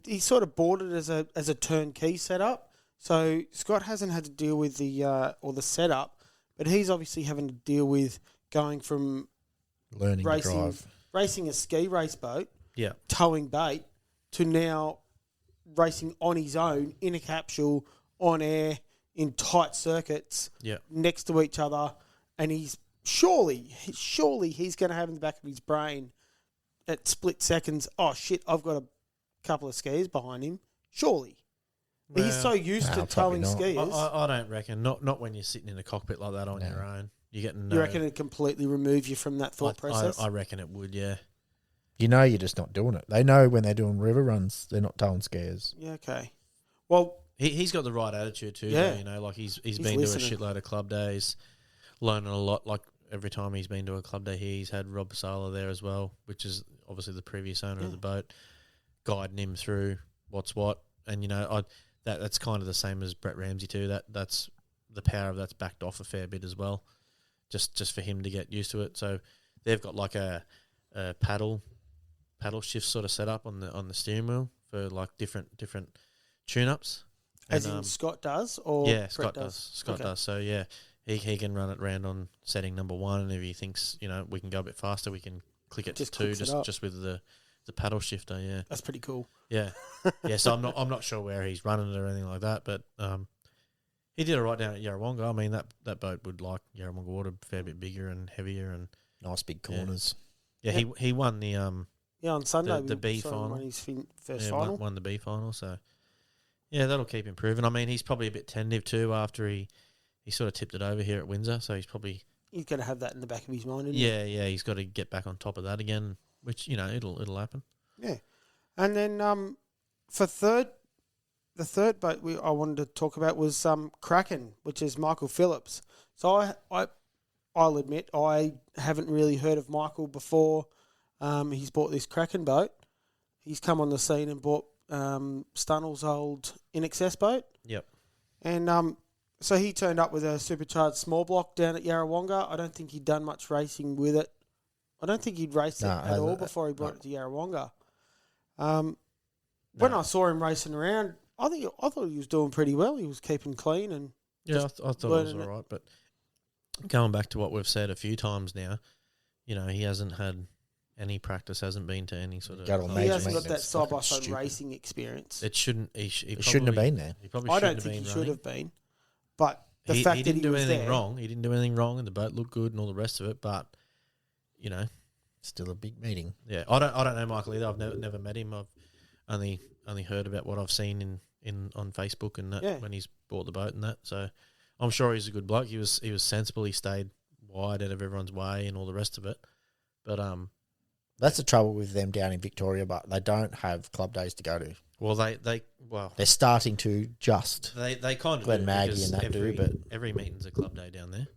He sort of bought it as a turnkey setup. So Scott hasn't had to deal with the setup, but he's obviously having to deal with going from Learning to drive. racing a ski race boat, Yeah. towing bait, to now racing on his own in a capsule, on air, in tight circuits, Yeah. next to each other, and he's surely he's going to have in the back of his brain at split seconds, oh shit, I've got a couple of skiers behind him. Surely. But he's so used to probably towing not. skiers. I don't reckon. Not when you're sitting in a cockpit like that on your own. You're getting. You reckon it'd completely remove you from that thought process? I reckon it would. Yeah. You're just not doing it. They know when they're doing river runs, they're not towing scares. Yeah, okay. Well, He's got the right attitude too. Yeah. Though, like he's been listening. to a shitload of club days, learning a lot. Like every time he's been to a club day here, he's had Rob Pasala there as well, which is obviously the previous owner of the boat, guiding him through what's what. And that's kind of the same as Brett Ramsey too. That's the power of that's backed off a fair bit as well, just for him to get used to it. So they've got like a paddle shift sort of set up on the steering wheel for like different tune-ups. as in Scott does, or Yeah, Brett Scott does. Scott Okay. does. So yeah, he can run it around on setting number 1, and if he thinks we can go a bit faster, we can click it Just to 2 clicks it up. just with the paddle shifter. Yeah, That's pretty cool. yeah, yeah. So I'm not sure where he's running it or anything like that, but he did it right down at Yarrawonga. I mean that boat would like Yarrawonga water a fair bit bigger and heavier, and Nice big corners. yeah. He won the Yeah, on Sunday the we B saw him final. run his first yeah, final. won the B final. So yeah, that'll keep improving. I mean, he's probably a bit tentative too after he sort of tipped it over here at Windsor, so he's probably. He's got to have that in the back of his mind, isn't he? Yeah, he's got to get back on top of that again, which it'll happen. Yeah. And then for the third boat I wanted to talk about was Kraken, which is Michael Phillips. So I'll admit I haven't really heard of Michael before. He's bought this Kraken boat. He's come on the scene and bought Stunnell's old In Excess boat. Yep. And so he turned up with a supercharged small block down at Yarrawonga. I don't think he'd done much racing with it. I don't think he'd raced it at all before he brought it to Yarrawonga. When I saw him racing around, I thought he was doing pretty well. He was keeping clean and I thought it was all right. But going back to what we've said a few times now, he hasn't had any practice, hasn't been to any sort of. He hasn't got that side by side racing experience. It shouldn't. He shouldn't have been there. He probably I shouldn't don't think have been he running. should have been. But the fact he that didn't he do was anything there, wrong. He didn't do anything wrong, and the boat looked good and all the rest of it. But Still a big meeting. yeah, I don't know Michael either. I've never met him. I've only heard about what I've seen in on Facebook and that when he's bought the boat and that. So I'm sure he's a good bloke. He was sensible. He stayed wide out of everyone's way and all the rest of it. But that's the trouble with them down in Victoria, but they don't have club days to go to. well They're starting to just. they kind of Glenn do Maggie because and that every, but every meeting's a club day down there.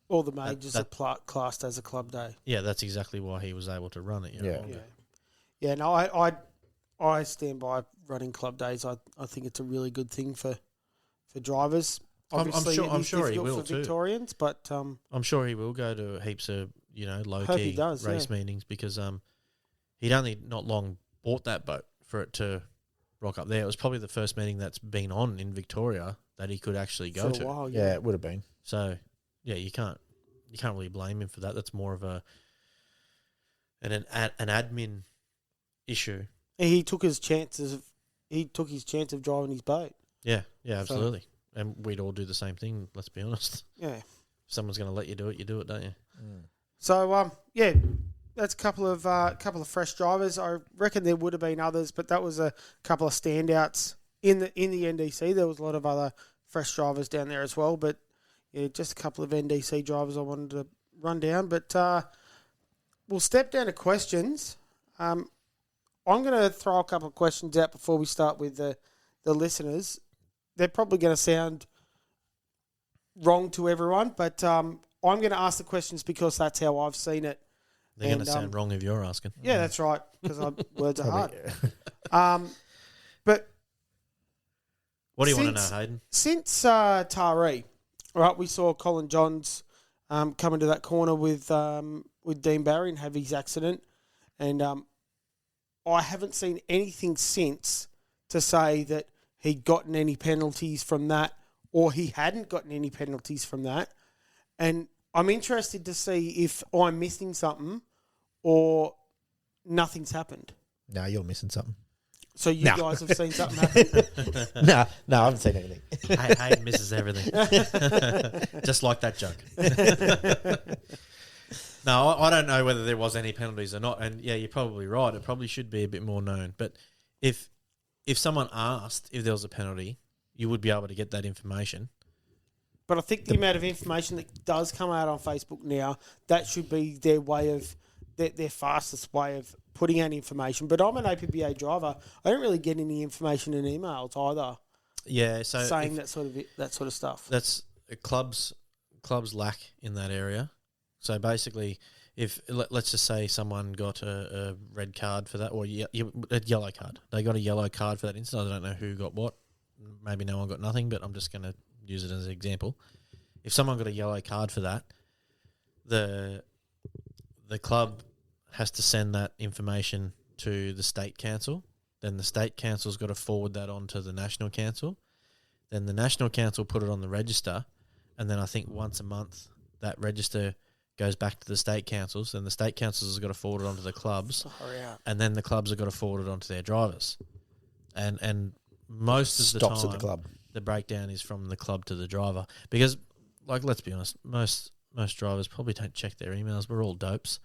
all the majors are classed as a club day. Yeah, that's exactly why he was able to run it. Yeah. No, I stand by running club days. I think it's a really good thing for drivers. Obviously, I'm sure he will for too. Victorians, but I'm sure he will go to heaps of low Hope he key does, race meetings because he'd only not long bought that boat for it to rock up there. It was probably the first meeting that's been on in Victoria that he could actually go for to. a while, yeah, it would have been. So yeah, you can't really blame him for that. That's more of an admin issue. He took his chances of of driving his boat. Yeah, absolutely. And we'd all do the same thing. Let's be honest. Yeah. If someone's going to let you do it, don't you? Mm. So that's a couple of fresh drivers. I reckon there would have been others, but that was a couple of standouts in the NDC. There was a lot of other fresh drivers down there as well, but yeah, just a couple of NDC drivers I wanted to run down. But we'll step down to questions. I'm going to throw a couple of questions out before we start with the listeners. They're probably going to sound wrong to everyone, but I'm going to ask the questions because that's how I've seen it. They're going to sound wrong if you're asking. Yeah, that's right, because words are hard. But what do you want to know, Hayden? Since Taree, right, we saw Colin Johns come into that corner with Dean Barry and have his accident, and I haven't seen anything since to say that he'd gotten any penalties from that or he hadn't gotten any penalties from that. And I'm interested to see if I'm missing something or nothing's happened. No, you're missing something. So you guys have seen something happen? No, I haven't seen anything. Hayden misses everything. Just like that joke. No, I don't know whether there was any penalties or not. And yeah, you're probably right. It probably should be a bit more known. But if someone asked if there was a penalty, you would be able to get that information. But I think the amount of information that does come out on Facebook now, that should be their way of their fastest way of putting out information. But I'm an APBA driver. I don't really get any information in emails either. Yeah, so saying that sort of stuff. That's clubs lack in that area. So basically, if let's just say someone got a red card for that, or a yellow card, they got a yellow card for that instance. I don't know who got what. Maybe no one got nothing, but I'm just going to use it as an example. If someone got a yellow card for that, the club has to send that information to the state council. Then the state council's got to forward that on to the national council. Then the national council put it on the register, and then I think once a month that register goes back to the state councils, and the state councils have got to forward it onto the clubs, and then the clubs have got to forward it onto their drivers. And most of the time, at the club. The breakdown is from the club to the driver because, like, let's be honest, most drivers probably don't check their emails. We're all dopes.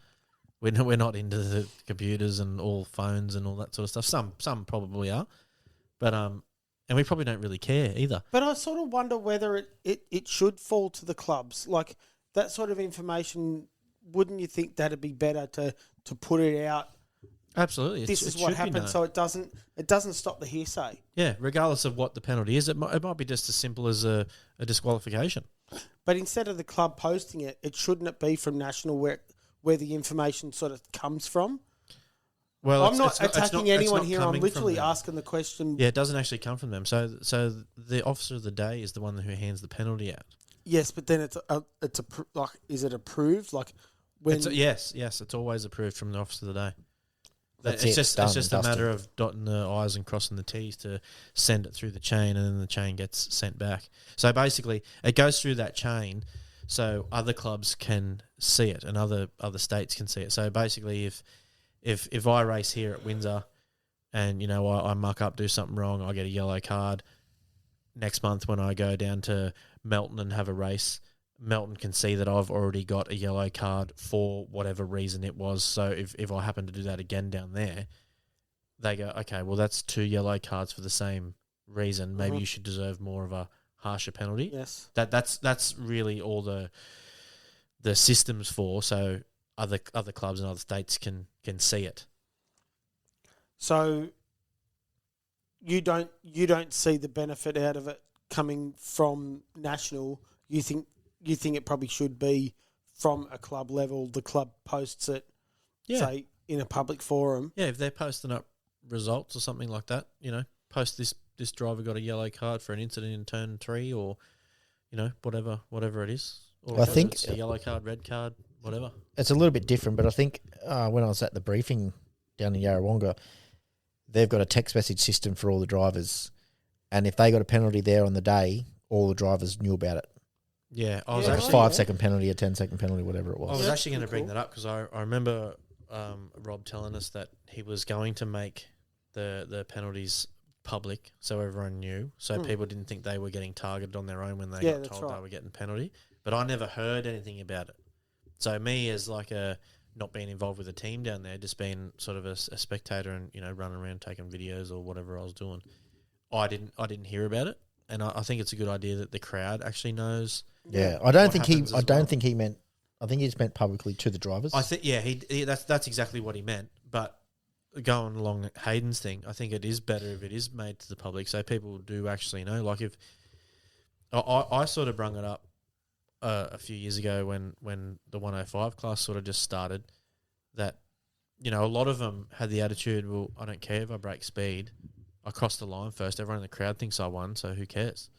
We're not into the computers and all phones and all that sort of stuff. Some probably are, but and we probably don't really care either. But I sort of wonder whether it should fall to the clubs. Like that sort of information, wouldn't you think that'd be better to put it out? Absolutely. This is what happened, so it doesn't stop the hearsay. Yeah, regardless of what the penalty is, it might be just as simple as a disqualification. But instead of the club posting it, shouldn't it be from national where where the information sort of comes from. Well, I'm not it's attacking it's anyone not here. I'm coming from literally them. asking the question. Yeah, it doesn't actually come from them. So the officer of the day is the one who hands the penalty out. Yes, but then is it approved? Like when Yes, it's always approved from the officer of the day. That's it's it, just done it's just and a matter dusted. of dotting the I's and crossing the T's to send it through the chain, and then the chain gets sent back. So basically, it goes through that chain, so other clubs can see it and other states can see it. So basically, if I race here at Windsor, and I muck up, do something wrong, I get a yellow card. Next month, when I go down to Melton and have a race, Melton can see that I've already got a yellow card for whatever reason it was. So if I happen to do that again down there, they go, okay, well, that's 2 yellow cards for the same reason. Maybe you should deserve more of a harsher penalty. Yes. That's really all the system's for. So other clubs and other states can see it. So you don't see the benefit out of it coming from national. You think it probably should be from a club level. The club posts it, say, in a public forum. Yeah, if they're posting up results or something like that, post this driver got a yellow card for an incident in turn 3, or whatever it is. Or I think it's a yellow card, red card, whatever. It's a little bit different, but I think when I was at the briefing down in Yarrawonga, they've got a text message system for all the drivers, and if they got a penalty there on the day, all the drivers knew about it. Yeah, I was Like actually a 5-second penalty, a 10-second penalty, whatever it I was. was actually going to bring that up because I remember Rob telling us that he was going to make the penalties public so everyone knew, so people didn't think they were getting targeted on their own when they got told they were getting penalty. But I never heard anything about it. So me, as like not being involved with the team down there, just being sort of a spectator and running around taking videos or whatever I was doing, I didn't hear about it, and I think it's a good idea that the crowd actually knows. Yeah, I don't think he meant. I think he just meant publicly to the drivers. I think that's exactly what he meant. But going along Hayden's thing, I think it is better if it is made to the public, so people do actually know. Like if I sort of brung it up a few years ago when the 105 class sort of just started, that a lot of them had the attitude, well, I don't care if I break speed, I crossed the line first. Everyone in the crowd thinks I won, so who cares?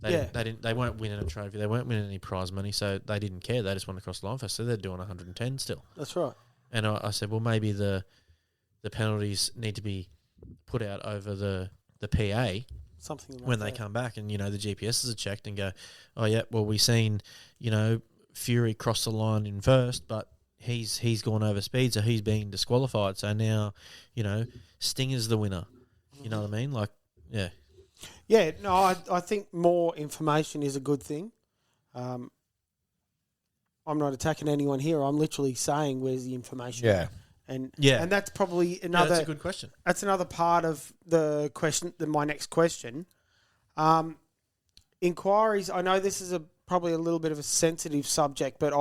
They weren't winning a trophy. They weren't winning any prize money, so they didn't care. They just wanted to cross the line first, so they're doing 110 still. That's right. And I said, well, maybe the penalties need to be put out over the PA Something like when that. they come back, and the GPSs are checked and go, oh yeah, well, we seen Fury cross the line in first, but he's gone over speed, so he's being disqualified. So now Stinger's the winner. You know what I mean? Like, yeah. Yeah, no, I think more information is a good thing. I'm not attacking anyone here. I'm literally saying where's the information. Yeah. And that's probably another. That's a good question. That's another part of the question. My next question. Inquiries. I know this is probably a little bit of a sensitive subject, but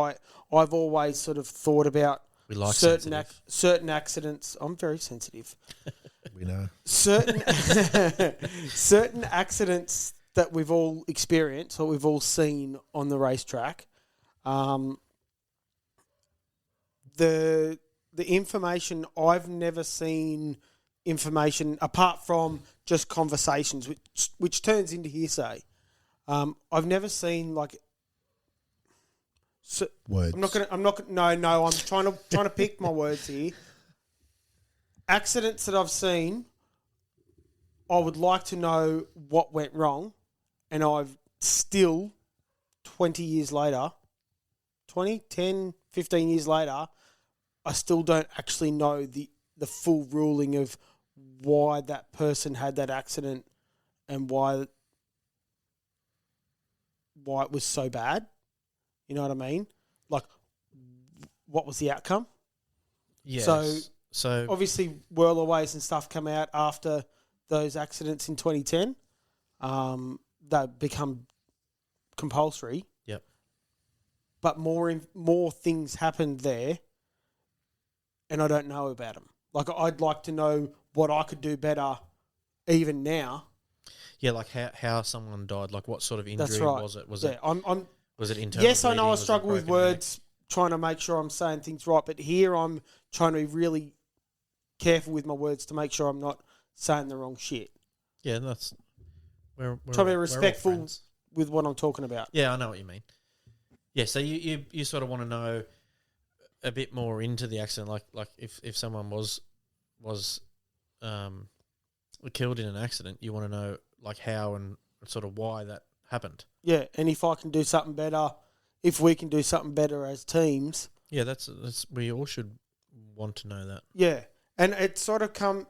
I've always sort of thought about We like certain accidents. I'm very sensitive. We know. Certain accidents that we've all experienced or we've all seen on the racetrack. The information, I've never seen information apart from just conversations, which turns into hearsay. I've never seen Words. I'm trying to pick my words here. Accidents that I've seen, I would like to know what went wrong, and I've still, 20 years later, 10, 15 years later, I still don't actually know the full ruling of why that person had that accident and why it was so bad. You know what I mean? Like, what was the outcome? Yes. So obviously, whirlaways and stuff come out after those accidents in 2010. They become compulsory. Yep. But more things happened there, and I don't know about them. Like, I'd like to know what I could do better, even now. Yeah, like how someone died. Like, what sort of injury That's right. was it? Was it it internal? Yes, I know bleeding? I Was it struggle with broken neck? words, trying to make sure I'm saying things right. But here I'm trying to be really careful with my words to make sure I'm not saying the wrong shit. Yeah, that's we're Trying to be all respectful friends. with what I'm talking about. Yeah, I know what you mean. Yeah, so you sort of want to know a bit more into the accident, like if someone was killed in an accident, you want to know like how and sort of why that happened. Yeah, and if I can do something better, if we can do something better as teams. Yeah, that's we all should want to know that. Yeah, and it sort of come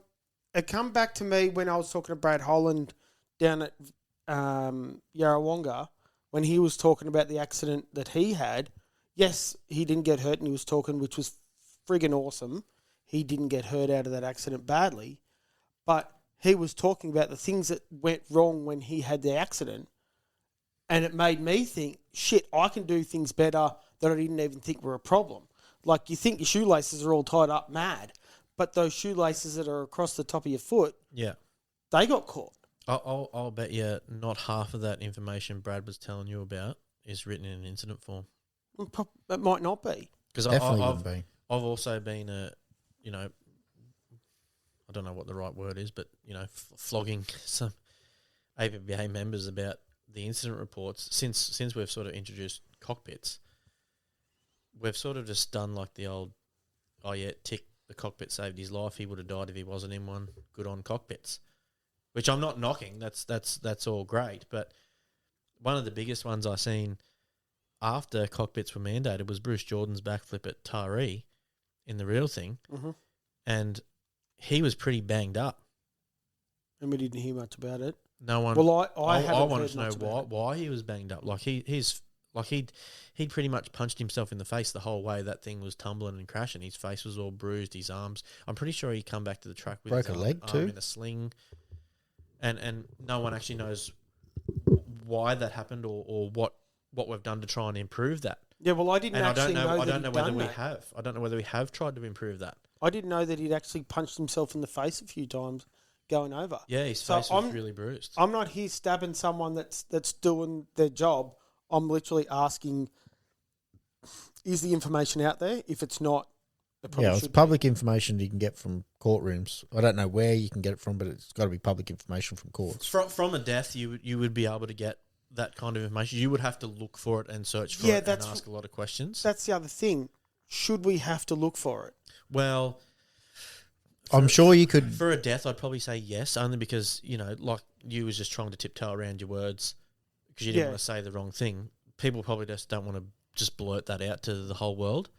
back to me when I was talking to Brad Holland down at Yarrawonga when he was talking about the accident that he had. Yes, he didn't get hurt, and he was talking, which was friggin' awesome. He didn't get hurt out of that accident badly, but he was talking about the things that went wrong when he had the accident, and it made me think, shit, I can do things better that I didn't even think were a problem. Like, you think your shoelaces are all tied up mad, but those shoelaces that are across the top of your foot, Yeah, they got caught. I'll bet you not half of that information Brad was telling you about is written in an incident form. It might not be. Because Definitely wouldn't be. I've also been I don't know what the right word is, but flogging some APBA members about the incident reports since we've sort of introduced cockpits. We've sort of just done like the old, tick, the cockpit saved his life. He would have died if he wasn't in one. Good on cockpits, which I'm not knocking. That's all great. But one of the biggest ones I seen after cockpits were mandated was Bruce Jordan's backflip at Taree in the real thing, and he was pretty banged up. And we didn't hear much about it. No one. Well, I wanted to know why he was banged up. Like he'd pretty much punched himself in the face the whole way that thing was tumbling and crashing. His face was all bruised. His arms. I'm pretty sure he come back to the track with Broke his a leg arm too in a sling, and no one actually knows why that happened or what we've done to try and improve that. Yeah, well, I didn't actually know. I don't know whether we have. I don't know whether we have tried to improve that. I didn't know that he'd actually punched himself in the face a few times going over. Yeah, his face was really bruised. I'm not here stabbing someone that's doing their job. I'm literally asking, is the information out there? If it's not, it probably it's should public information you can get from courtrooms. I don't know where you can get it from, but it's got to be public information from courts. From a death, you would be able to get that kind of information. You would have to look for it and search for it and ask a lot of questions. That's the other thing. Should we have to look for it? Well, I'm sure you could. For a death, I'd probably say yes, only because, like you was just trying to tiptoe around your words because you didn't want to say the wrong thing. People probably just don't want to just blurt that out to the whole world.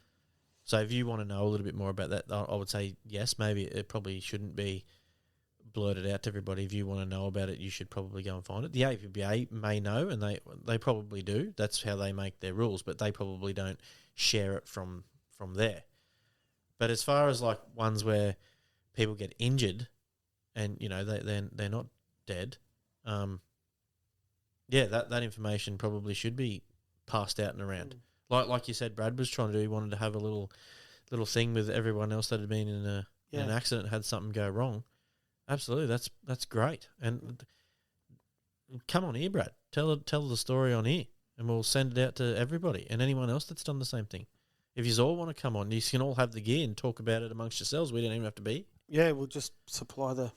So if you want to know a little bit more about that, I would say yes, maybe it probably shouldn't be blurted out to everybody. If you want to know about it, you should probably go and find it. The APBA may know, and they probably do. That's how they make their rules, but they probably don't share it from there. But as far as like ones where people get injured and they're not dead, that information probably should be passed out and around. Like you said, Brad was trying to do. He wanted to have a little thing with everyone else that had been in an accident, had something go wrong. Absolutely, that's great. And come on here, Brad. Tell the story on here, and we'll send it out to everybody and anyone else that's done the same thing. If you all want to come on, you can all have the gear and talk about it amongst yourselves. We don't even have to be. Yeah, we'll just supply the.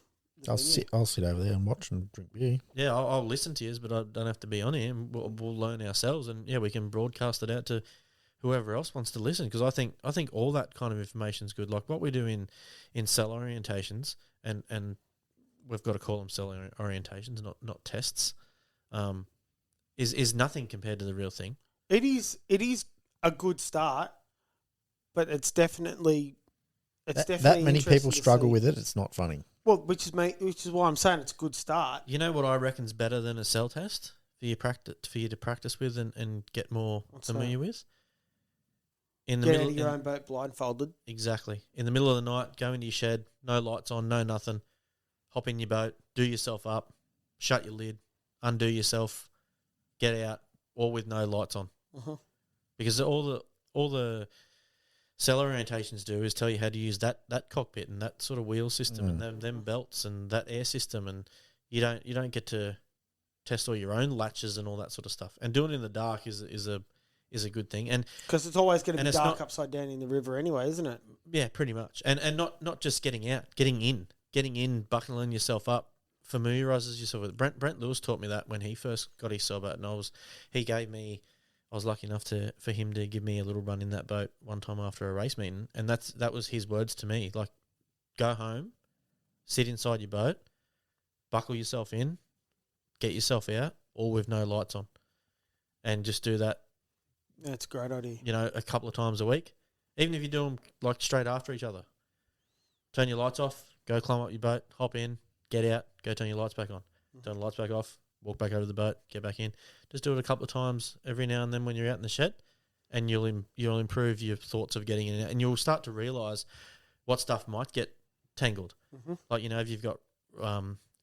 I'll sit over there and watch and drink beer. Yeah, I'll listen to you, but I don't have to be on here. And we'll learn ourselves, and we can broadcast it out to whoever else wants to listen. Because I think all that kind of information is good. Like what we do in cell orientations, and we've got to call them cell orientations, not tests. Is nothing compared to the real thing. It is a good start, but it's definitely that many people struggle with it. It's not funny. Well, which is why I'm saying it's a good start. You know what I reckon's better than a cell test for you to practice with and get more familiar with? In the middle out of your own boat blindfolded. Exactly. In the middle of the night, go into your shed, no lights on, no nothing. Hop in your boat, do yourself up, shut your lid, undo yourself, get out, all with no lights on. Because all the cell orientations do is tell you how to use that cockpit and that sort of wheel system and them belts and that air system, and you don't get to test all your own latches and all that sort of stuff. And doing it in the dark is is a good thing. And because it's always going to and be it's dark not- upside down in the river anyway, isn't it? yeah, pretty much. And not just getting out, getting in, buckling yourself up, familiarises yourself with it. Brent Lewis taught me that when he first got his sailboat, and I was lucky enough for him to give me a little run in that boat one time after a race meeting, and that was his words to me. Like, go home, sit inside your boat, buckle yourself in, get yourself out, all with no lights on, and just do that. That's a great idea. A couple of times a week, even if you do them like straight after each other. Turn your lights off, go climb up your boat, hop in, get out, go turn your lights back on. Turn the lights back off, walk back over to the boat, get back in. Just do it a couple of times every now and then when you're out in the shed, and you'll improve your thoughts of getting in and out, and you'll start to realise what stuff might get tangled. Mm-hmm. Like, if you've got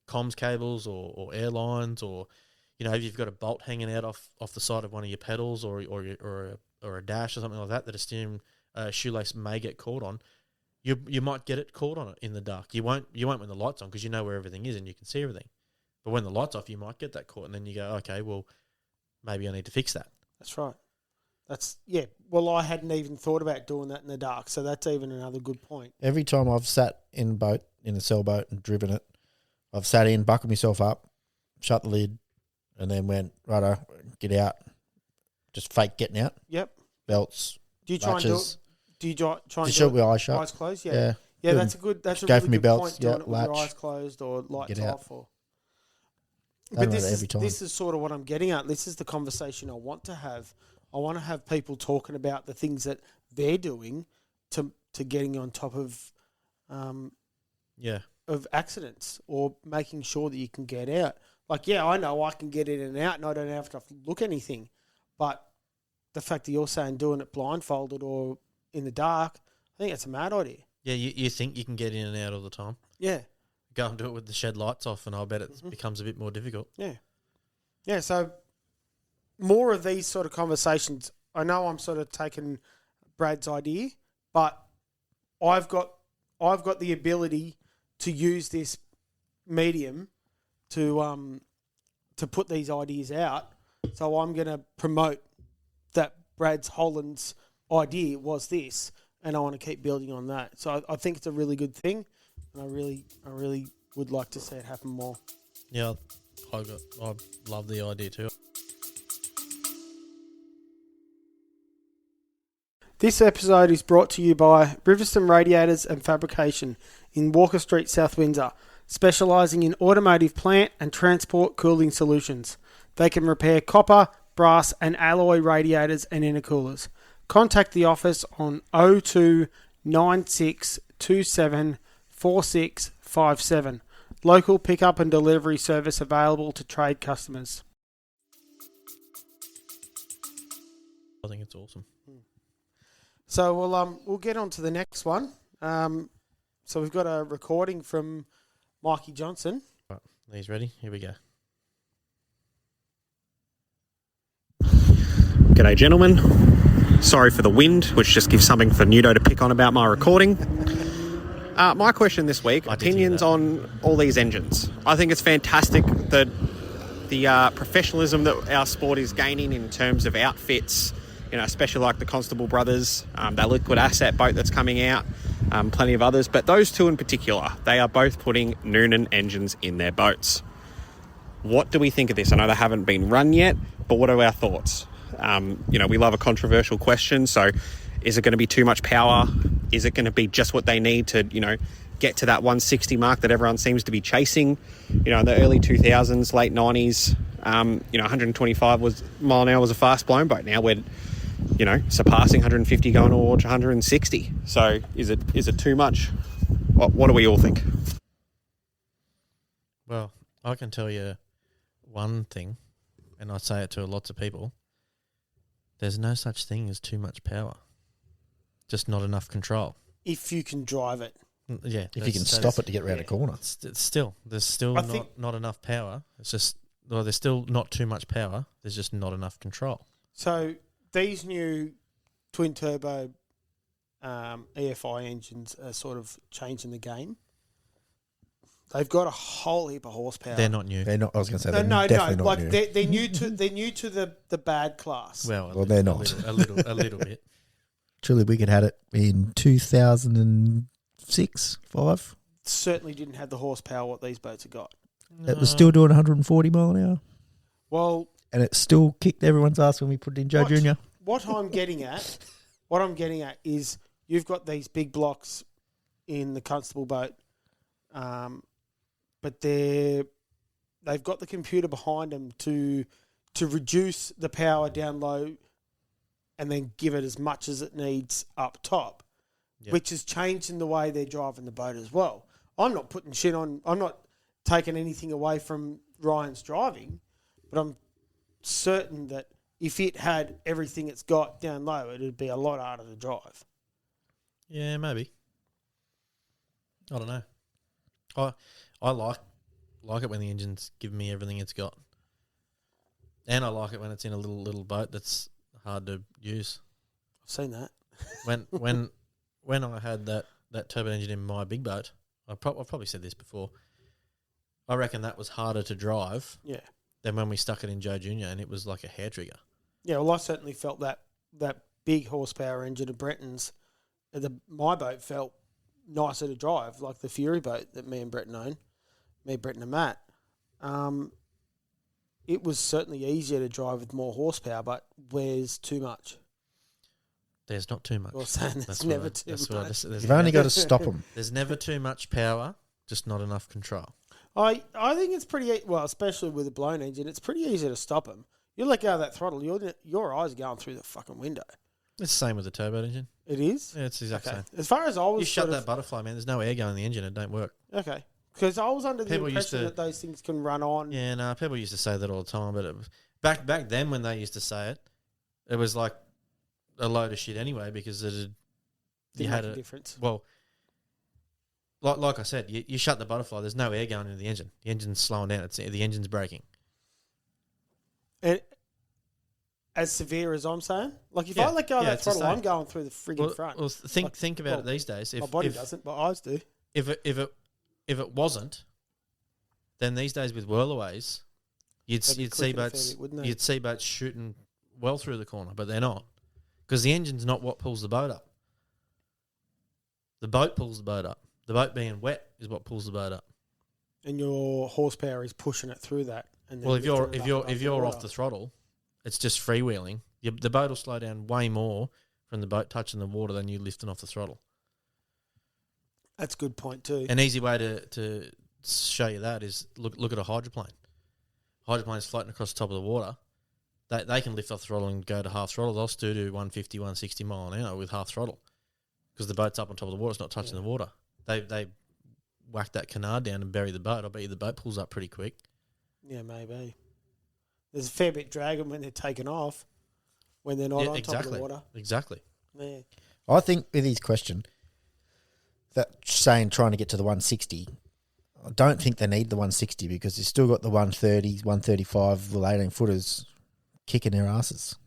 comms cables or airlines, or if you've got a bolt hanging out off the side of one of your pedals or a dash or something like that a steering shoelace may get caught on. You might get it caught on it in the dark. You won't when the light's on, because you know where everything is and you can see everything. But when the light's off, you might get that caught, and then you go, okay, well, maybe I need to fix that. That's right. Yeah. Well, I hadn't even thought about doing that in the dark, so that's even another good point. Every time I've sat in a sailboat and driven it, I've sat in, buckled myself up, shut the lid, and then went, righto, get out. Just fake getting out. Yep. Belts. Do you try and do it? Do you try and Just do shoot it with eyes shut. eyes closed? Yeah. Yeah. Yeah, that's a Go really for me good belts, point, doing yeah, it with your latch. eyes closed or lights Get out. off. I But do that every time. this is sort of what I'm getting at. This is the conversation I want to have. I want to have people talking about the things that they're doing to getting on top of accidents, or making sure that you can get out. Like, yeah, I know I can get in and out and I don't have to look anything. But the fact that you're saying doing it blindfolded or in the dark, I think that's a mad idea. Yeah, you think you can get in and out all the time. Yeah. Go and do it with the shed lights off, and I bet it becomes a bit more difficult. Yeah. Yeah, so more of these sort of conversations. I know I'm sort of taking Brad's idea, but I've got the ability to use this medium to put these ideas out. So I'm going to promote that Holland's idea was this, and I want to keep building on that. So I think it's a really good thing, and I really would like to see it happen more. Yeah, I love the idea too. This episode is brought to you by Riverstone Radiators and Fabrication in Walker Street, South Windsor, specialising in automotive plant and transport cooling solutions. They can repair copper, brass and alloy radiators and intercoolers. Contact the office on 02 9627 4657. Local pickup and delivery service available to trade customers. I think it's awesome. So we'll get on to the next one. So we've got a recording from Mikey Johnson. Right, he's ready. Here we go. G'day, gentlemen. Sorry for the wind, which just gives something for Nudo to pick on about my recording. My question this week, opinions on all these engines. I think it's fantastic that the professionalism that our sport is gaining in terms of outfits, especially like the Constable Brothers, that liquid asset boat that's coming out, plenty of others. But those two in particular, they are both putting Noonan engines in their boats. What do we think of this? I know they haven't been run yet, but what are our thoughts? We love a controversial question. So is it going to be too much power? Is it going to be just what they need to, get to that 160 mark that everyone seems to be chasing? In the early 2000s, late 90s, 125 mile an hour was a fast blown boat. Now we're, surpassing 150 going towards 160. So is it too much? What do we all think? Well, I can tell you one thing, and I say it to lots of people. There's no such thing as too much power. Just not enough control. If you can drive it. Yeah. If you can stop it to get around a corner. There's still not enough power. It's just, there's still not too much power. There's just not enough control. So these new twin turbo EFI engines are sort of changing the game. They've got a whole heap of horsepower. They're not new. They're not. I was going to say they're no. definitely not Like new. they're new to the bad class. Well, they're not. A little bit. Truly, we could had it in 2006, 5. Certainly didn't have the horsepower what these boats have got. It was still doing 140 mile an hour, Well, and it still kicked everyone's ass when we put it in Joe Junior. What I'm getting at is you've got these big blocks in the Constable boat, but they've got the computer behind them to reduce the power down low, and then give it as much as it needs up top, which is changing the way they're driving the boat as well. I'm not putting shit on. I'm not taking anything away from Ryan's driving, but I'm certain that if it had everything it's got down low, it'd be a lot harder to drive. Yeah, maybe. I don't know. I like it when the engine's giving me everything it's got, and I like it when it's in a little boat that's hard to use. I've seen that. When I had that turbo engine in my big boat, I've probably said this before. I reckon that was harder to drive. Yeah. Than when we stuck it in Joe Junior, and it was like a hair trigger. Yeah, well, I certainly felt that big horsepower engine of Breton's, my boat felt nicer to drive, like the Fury boat that me and Breton own, Breton and Matt. It was certainly easier to drive with more horsepower, but wears too much. There's not too much. You're saying there's never too much. You've only got to stop them. There's never too much power, just not enough control. I think it's pretty, well, especially with a blown engine, it's pretty easy to stop them. You let go of that throttle, your eyes are going through the fucking window. It's the same with the turbo engine. It is? Yeah, it's the exact same. As far as I was... You shut that butterfly, man. There's no air going in the engine. It don't work. Okay. Because I was under the People impression that those things can run on. Yeah, no, people used to say that all the time, but it was, back then when they used to say it, it was like a load of shit anyway because you had a difference. Well, like I said, you shut the butterfly. There's no air going into the engine. The engine's slowing down. The engine's braking. And as severe as I'm saying, like if I let go of that throttle, I'm going through the frigging front. Well, think about it these days. My body doesn't, but eyes do. If it wasn't, then these days with whirlaways, you'd see boats shooting well through the corner, but they're not because the engine's not what pulls the boat up. The boat pulls the boat up. The boat being wet is what pulls the boat up. And your horsepower is pushing it through that. And then well, if you're off the throttle, it's just freewheeling. The boat will slow down way more from the boat touching the water than you lifting off the throttle. That's a good point too. An easy way to show you that is look at a hydroplane. Hydroplane's floating across the top of the water. They can lift off the throttle and go to half throttle. They'll still do 150, 160 mile an hour with half throttle because the boat's up on top of the water. It's not touching the water. They whack that canard down and bury the boat. I bet you the boat pulls up pretty quick. Yeah, maybe. There's a fair bit dragging when they're taken off, when they're not on top of the water. Exactly. Yeah. I think with his question, that saying trying to get to the 160, I don't think they need the 160 because they've still got the 130s, 135, the 18-footers kicking their asses.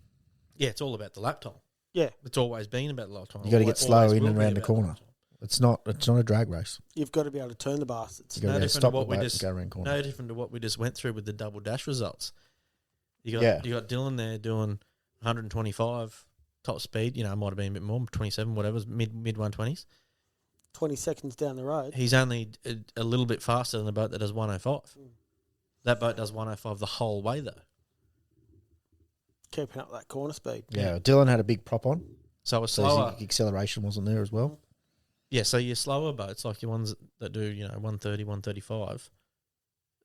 Yeah, it's all about the lap time. Yeah. It's always been about the lap time. You got to get slow in and around the corner. It's not a drag race. You've got to be able to turn the bastards. You got to stop the boat and go around corner. No different to what we just went through with the double dash results. You got Dylan there doing 125 top speed. You know, it might have been a bit more, 27, whatever, mid 120s. 20 seconds down the road. He's only a little bit faster than the boat that does 105. That boat does 105 the whole way though. Keeping up that corner speed. Yeah, Dylan had a big prop on. So a slower his acceleration wasn't there as well. Yeah, so your slower boats, like your ones that do, 130, 135,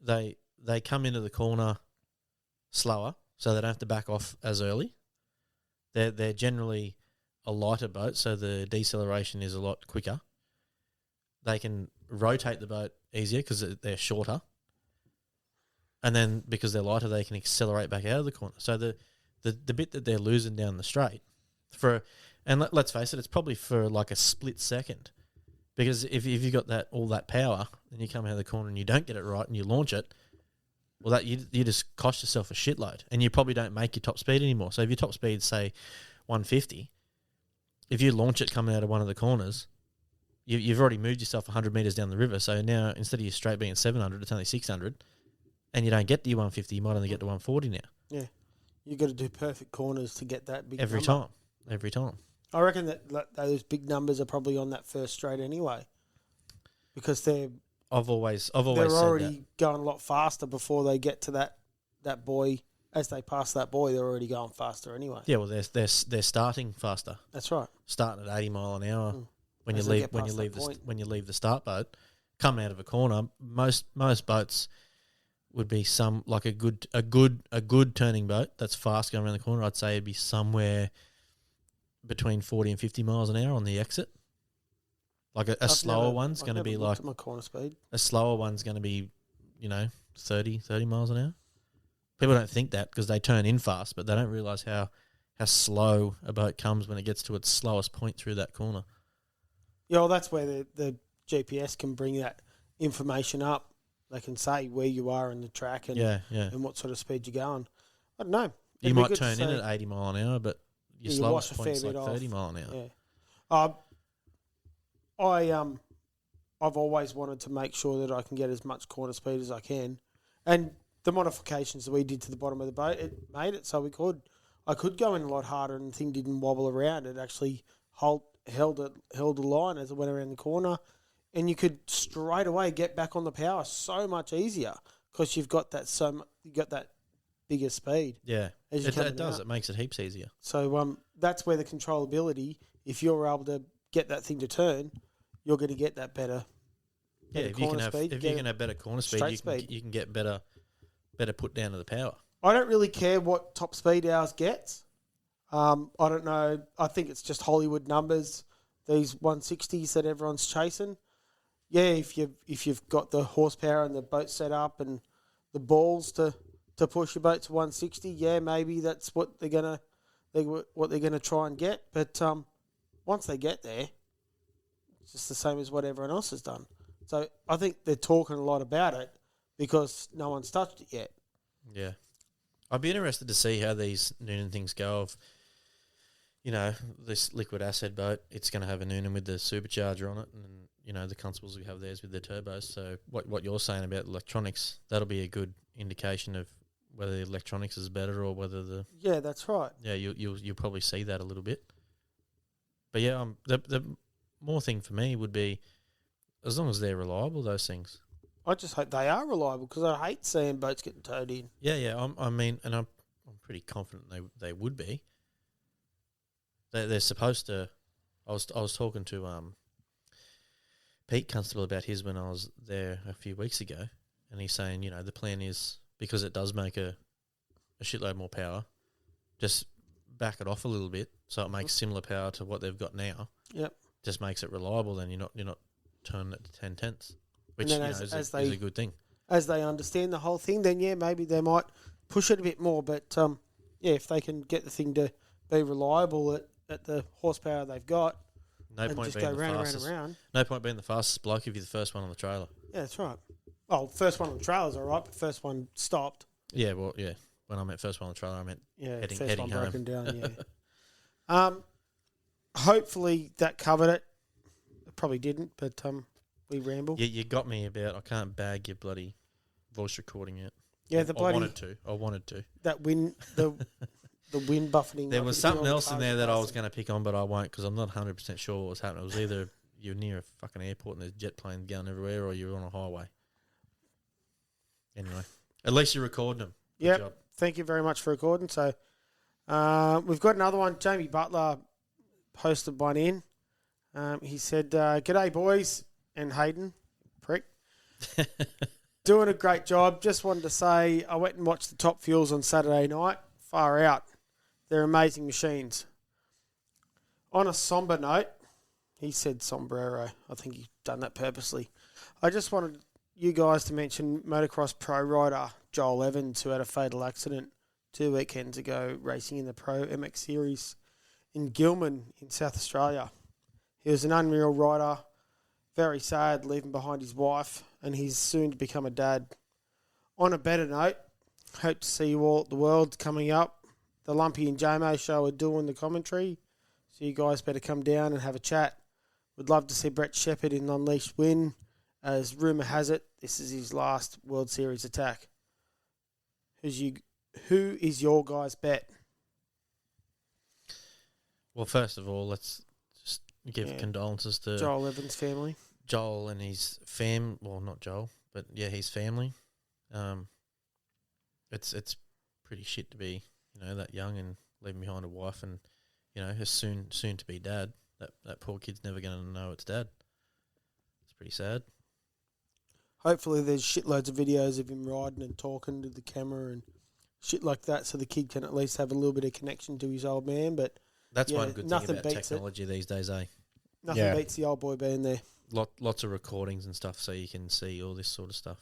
they come into the corner slower, so they don't have to back off as early. They're generally a lighter boat, so the deceleration is a lot quicker. They can rotate the boat easier because they're shorter. And then because they're lighter, they can accelerate back out of the corner. So the bit that they're losing down the straight, let's face it, it's probably for like a split second. Because if you've got all that power and you come out of the corner and you don't get it right and you launch it, well, that you just cost yourself a shitload and you probably don't make your top speed anymore. So if your top speed, say 150, if you launch it coming out of one of the corners, you've already moved yourself 100 metres down the river. So now instead of your straight being 700, it's only 600, and you don't get to your 150. You might only get to 140 now. Yeah, you got to do perfect corners to get that big Every number. time. I reckon that those big numbers are probably on that first straight anyway, because I've always they're said already going a lot faster before they get to that buoy. As they pass that buoy, they're already going faster anyway. Yeah, well, they're starting faster. That's right. Starting at 80 mile an hour when you As they leave get when you past leave that point. when you leave the start boat, coming out of a corner. Most boats would be like a good turning boat that's fast going around the corner. I'd say it'd be somewhere between 40 and 50 miles an hour on the exit. Like a slower one's going to be like my corner speed. a slower one's going to be, 30 miles an hour. People don't think that because they turn in fast, but they don't realise how slow a boat comes when it gets to its slowest point through that corner. Yeah, well, that's where the GPS can bring that information up. They can say where you are in the track and and what sort of speed you're going. I don't know. You might turn in at 80 mile an hour, but your slowest point's like 30 mile an hour. Yeah. I've always wanted to make sure that I can get as much corner speed as I can, and the modifications that we did to the bottom of the boat, it made it so I could go in a lot harder and the thing didn't wobble around. It actually held the line as it went around the corner, and you could straight away get back on the power so much easier because you've got that bigger speed. Yeah, it does. Out. It makes it heaps easier. So that's where the controllability, if you're able to get that thing to turn, you're going to get that better. Yeah, if you can have better corner speed, you can get better put down to the power. I don't really care what top speed ours gets. I don't know. I think it's just Hollywood numbers. These 160s that everyone's chasing. Yeah, if you've got the horsepower and the boat set up and the balls to push your boat to 160, yeah, maybe that's what they're gonna try and get. But once they get there, it's just the same as what everyone else has done. So I think they're talking a lot about it because no one's touched it yet. Yeah. I'd be interested to see how these Noonan things go of, this liquid acid boat, it's going to have a Noonan with the supercharger on it and, the Constables will have theirs with their turbos. So what you're saying about electronics, that'll be a good indication of whether the electronics is better or whether the... Yeah, that's right. Yeah, you'll probably see that a little bit. But yeah, the more thing for me would be, as long as they're reliable, those things. I just hope they are reliable because I hate seeing boats getting towed in. Yeah. I'm pretty confident they would be. They're supposed to. I was talking to Pete Constable about his when I was there a few weeks ago, and he's saying the plan is because it does make a shitload more power, just back it off a little bit so it makes similar power to what they've got now. Yep. Just makes it reliable. Then you're not turning it to 10/10. Which is a good thing. As they understand the whole thing, then, yeah, maybe they might push it a bit more. But, if they can get the thing to be reliable at the horsepower they've got no point just being go the round fastest. and round. No point being the fastest bloke if you're the first one on the trailer. Yeah, that's right. Oh, first one on the trailer's all right, but first one stopped. Yeah, well, yeah. When I meant first one on the trailer, I meant heading one home. broken down, yeah. Hopefully that covered it. It probably didn't, but... we ramble. Yeah, you got me about I can't bag your bloody voice recording yet. Yeah, I wanted to. That wind, the wind buffeting. There was something else in there that I was going to pick on, but I won't because I'm not 100% sure what was happening. It was either you're near a fucking airport and there's jet planes going everywhere, or you're on a highway. Anyway, at least you're recording them. Yeah. Thank you very much for recording. So we've got another one. Jamie Butler posted one in. He said, "G'day boys." And Hayden, prick, doing a great job. Just wanted to say I went and watched the Top Fuels on Saturday night. Far out. They're amazing machines. On a somber note, he said sombrero. I think he's done that purposely. I just wanted you guys to mention motocross pro rider Joel Evans, who had a fatal accident 2 weekends ago racing in the Pro MX Series in Gilman in South Australia. He was an unreal rider. Very sad, leaving behind his wife, and he's soon to become a dad. On a better note, hope to see you all at the Worlds coming up. The Lumpy and JMO show are doing the commentary, so you guys better come down and have a chat. Would love to see Brett Shepherd in Unleashed win, as rumour has it this is his last World Series attack. Who is your guys' bet? Well, first of all, let's just give condolences to Joel Evans' family. Joel and his well, not Joel, but yeah, his family. It's pretty shit to be, that young and leaving behind a wife and, his soon to be dad. That poor kid's never going to know it's dad. It's pretty sad. Hopefully there's shitloads of videos of him riding and talking to the camera and shit like that, so the kid can at least have a little bit of connection to his old man. But that's one good thing about technology these days, eh? Nothing beats the old boy being there. Lots of recordings and stuff, so you can see all this sort of stuff.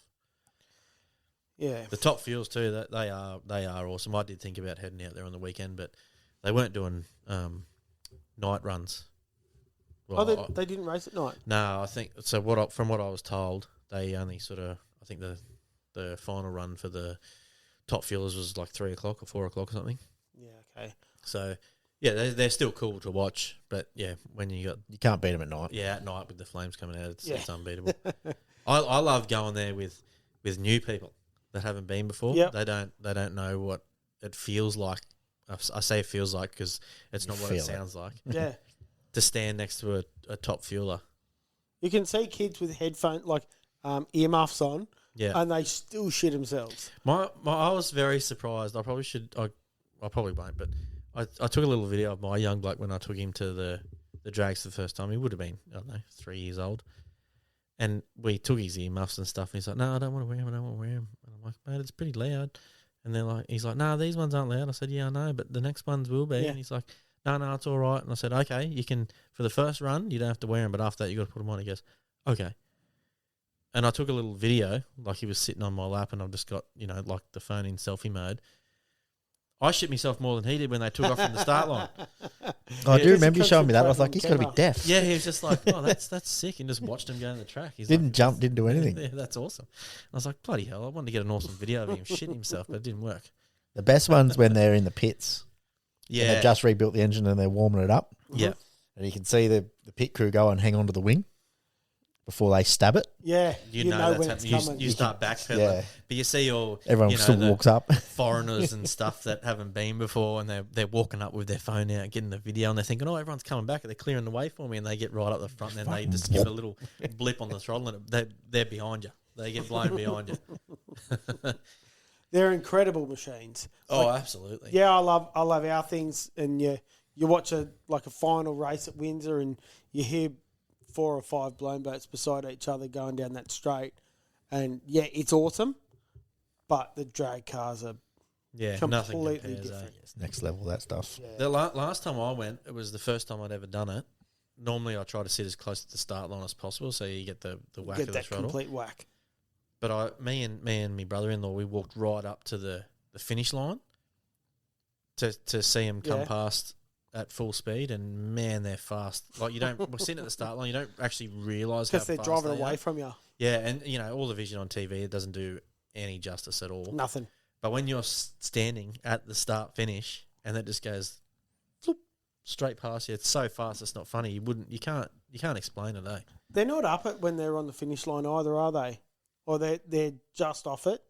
Yeah, the top fuels too. That they are awesome. I did think about heading out there on the weekend, but they weren't doing night runs. Well, they didn't race at night. No, I think so. From what I was told, they only I think the final run for the top fuelers was like 3 o'clock or 4 o'clock or something. Yeah, okay. So yeah, they're still cool to watch, but yeah, when you can't beat them at night. Yeah, at night with the flames coming out, it's unbeatable. I love going there with new people that haven't been before. Yep. They don't know what it feels like. I say it feels like because it's not what it sounds like. Yeah. To stand next to a top fueler. You can see kids with headphones, earmuffs on, and they still shit themselves. I was very surprised. I probably won't, but I took a little video of my young bloke when I took him to the drags for the first time. He would have been, 3 years old. And we took his earmuffs and stuff, and he's like, no, I don't want to wear them, And I'm like, mate, it's pretty loud. And he's like, no, these ones aren't loud. I said, yeah, I know, but the next ones will be. Yeah. And he's like, no, it's all right. And I said, okay, you can, for the first run, you don't have to wear them, but after that, you got to put them on. He goes, okay. And I took a little video, like he was sitting on my lap, and I've just got, the phone in selfie mode. I shit myself more than he did when they took off from the start line. I do remember you showing me that. I was like, he's got to be deaf. Yeah, he was just like, oh, that's sick, and just watched him go on the track. He didn't jump, didn't do anything. Yeah, that's awesome. I was like, bloody hell, I wanted to get an awesome video of him shitting himself, but it didn't work. The best one's when they're in the pits. Yeah. And they've just rebuilt the engine and they're warming it up. Yeah. And you can see the pit crew go and hang on to the wing before they stab it. Yeah, you know when it's coming. You start backpedaling. Yeah. But you see everyone still walks up. Foreigners and stuff that haven't been before, and they're walking up with their phone out, getting the video, and they're thinking, oh, everyone's coming back. They're clearing the way for me, and they get right up the front, and then they just give a little blip on the throttle, and they're behind you. They get blown behind you. They're incredible machines. Oh, absolutely. Yeah, I love our things, and you watch a final race at Windsor, and you hear 4 or 5 blown boats beside each other going down that straight, and yeah, it's awesome. But the drag cars are completely different. It's next level, that stuff. Yeah. The last time I went, it was the first time I'd ever done it. Normally, I try to sit as close to the start line as possible, so you get the whack of the throttle. Complete whack. But me and my brother-in-law, we walked right up to the finish line to see him come past at full speed, and man, they're fast. Like we're sitting at the start line, you don't actually realise how fast they're driving away from you. Yeah, and all the vision on TV, it doesn't do any justice at all. Nothing. But when you're standing at the start finish, and that just goes straight past you, it's so fast, it's not funny. You can't explain it, eh? They're not up it when they're on the finish line either, are they? Or they're just off it.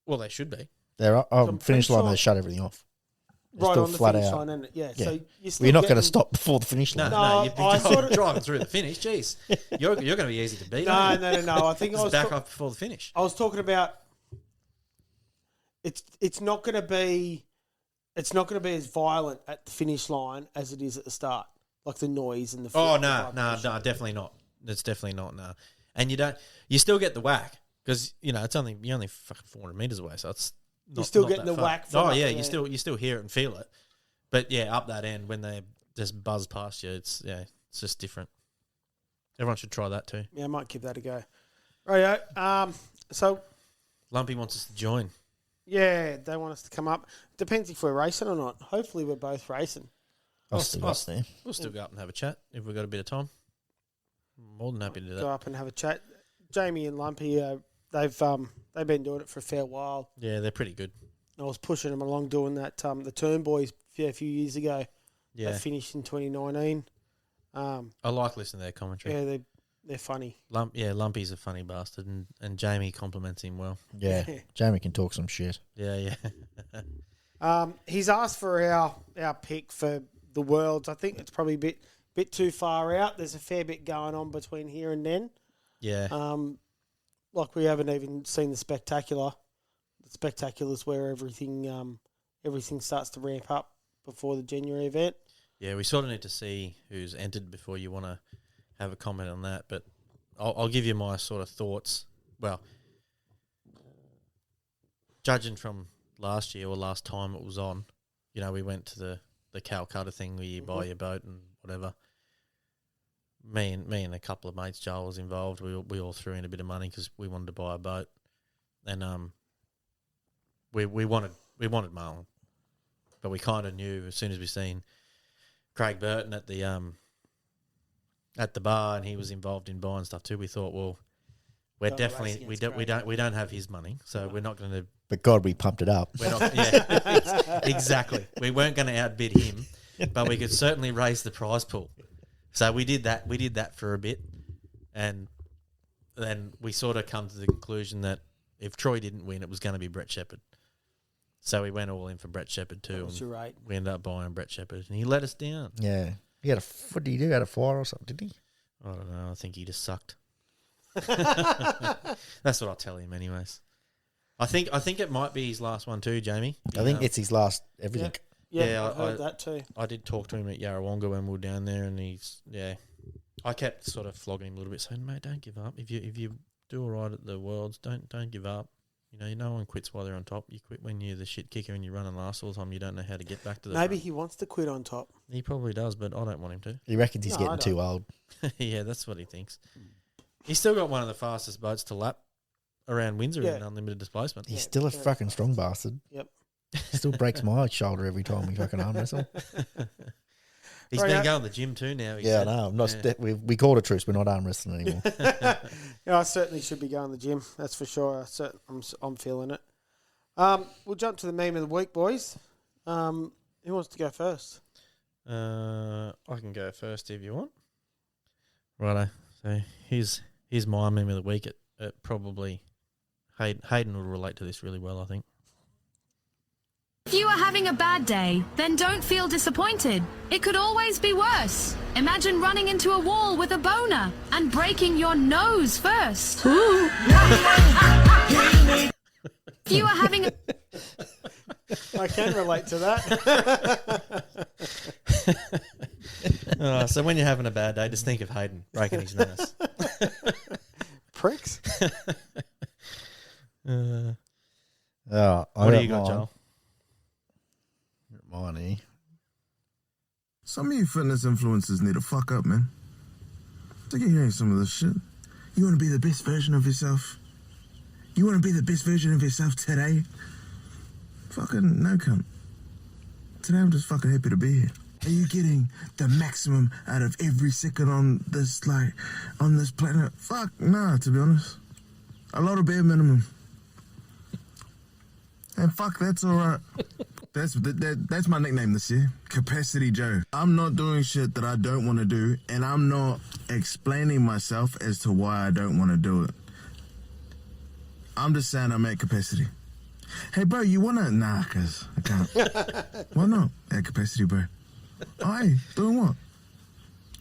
Well, they should be. They're on finish line. They shut everything off. They're right on the finish line, isn't it? Yeah. So you're not going to stop before the finish line. No, you're driving through the finish. Jeez, you're going to be easy to beat. No. I think I was back up before the finish. I was talking about it's not going to be as violent at the finish line as it is at the start, like the noise and the. Oh no, definitely not. It's definitely not. No, and you still get the whack because you're only fucking 400 meters away, so it's. You're still getting the whack. Oh yeah, you still hear it and feel it, but yeah, up that end when they just buzz past you, it's just different. Everyone should try that too. Yeah, I might give that a go. Right, so Lumpy wants us to join. Yeah, they want us to come up. Depends if we're racing or not. Hopefully, we're both racing. We'll still go up and have a chat if we've got a bit of time. More than happy to do that. Go up and have a chat. Jamie and Lumpy, they've been doing it for a fair while. Yeah, they're pretty good. I was pushing them along doing that. The Turn Boys a few years ago. Yeah, they finished in 2019. I like listening to their commentary. Yeah, they're funny. Lumpy's a funny bastard, and Jamie compliments him well. Yeah, Jamie can talk some shit. Yeah. He's asked for our pick for the Worlds. I think it's probably a bit too far out. There's a fair bit going on between here and then. Yeah. Like we haven't even seen the Spectacular. The Spectacular's where everything starts to ramp up before the January event. Yeah, we sort of need to see who's entered before you want to have a comment on that. But I'll give you my sort of thoughts. Well, judging from last year or last time it was on, we went to the Calcutta thing where you buy your boat and whatever. Me and a couple of mates, Joel was involved. We all threw in a bit of money because we wanted to buy a boat, and we wanted Marlon, but we kind of knew as soon as we seen Craig Burton at the bar and he was involved in buying stuff too. We thought, well, we're definitely we don't have his money, so we're not going to. But God, we pumped it up. We're not, yeah, exactly. We weren't going to outbid him, but we could certainly raise the prize pool. So we did that. We did that for a bit, and then we sort of come to the conclusion that if Troy didn't win, it was going to be Brett Shepherd. So we went all in for Brett Shepherd too. That's right. We ended up buying Brett Shepherd, and he let us down. Yeah. What did he do? He had a fire or something, did he? I don't know. I think he just sucked. That's what I'll tell him anyways. I think it might be his last one too, Jamie. I think it's his last everything. Yeah, I heard that too. I did talk to him at Yarrawonga when we were down there, and I kept sort of flogging him a little bit, saying, "Mate, don't give up. If you do all right at the Worlds, don't give up. No one quits while they're on top. You quit when you're the shit kicker and you're running last all the time. You don't know how to get back to the Maybe front." he wants to quit on top. He probably does, but I don't want him to. He reckons he's getting too old. Yeah, that's what he thinks. He's still got one of the fastest boats to lap around Windsor in unlimited displacement. He's still a fucking strong bastard. Yep. Still breaks my shoulder every time we fucking arm wrestle. He's been going to the gym too now. I know. I'm not. We called a truce. We're not arm wrestling anymore. I certainly should be going to the gym. That's for sure. I'm feeling it. We'll jump to the meme of the week, boys. Who wants to go first? I can go first if you want. Righto. So here's my meme of the week. It probably Hayden will relate to this really well, I think. If you are having a bad day, then don't feel disappointed. It could always be worse. Imagine running into a wall with a boner and breaking your nose first. If you are having a... I can relate to that. So when you're having a bad day, just think of Hayden breaking his nose. Pricks. What do you got, Joel? Mine, Some of you fitness influencers need to fuck up, man. Sick of hearing some of this shit. You want to be the best version of yourself? You want to be the best version of yourself today? Fucking no cunt. Today I'm just fucking happy to be here. Are you getting the maximum out of every second on this planet? Fuck, nah, to be honest. A lot of bare minimum. And fuck, that's alright. That's my nickname this year. Capacity Joe. I'm not doing shit that I don't want to do, and I'm not explaining myself as to why I don't want to do it. I'm just saying I'm at capacity. Hey, bro, you want to... Nah, cuz I can't. Why not? At capacity, bro. Aye, doing what?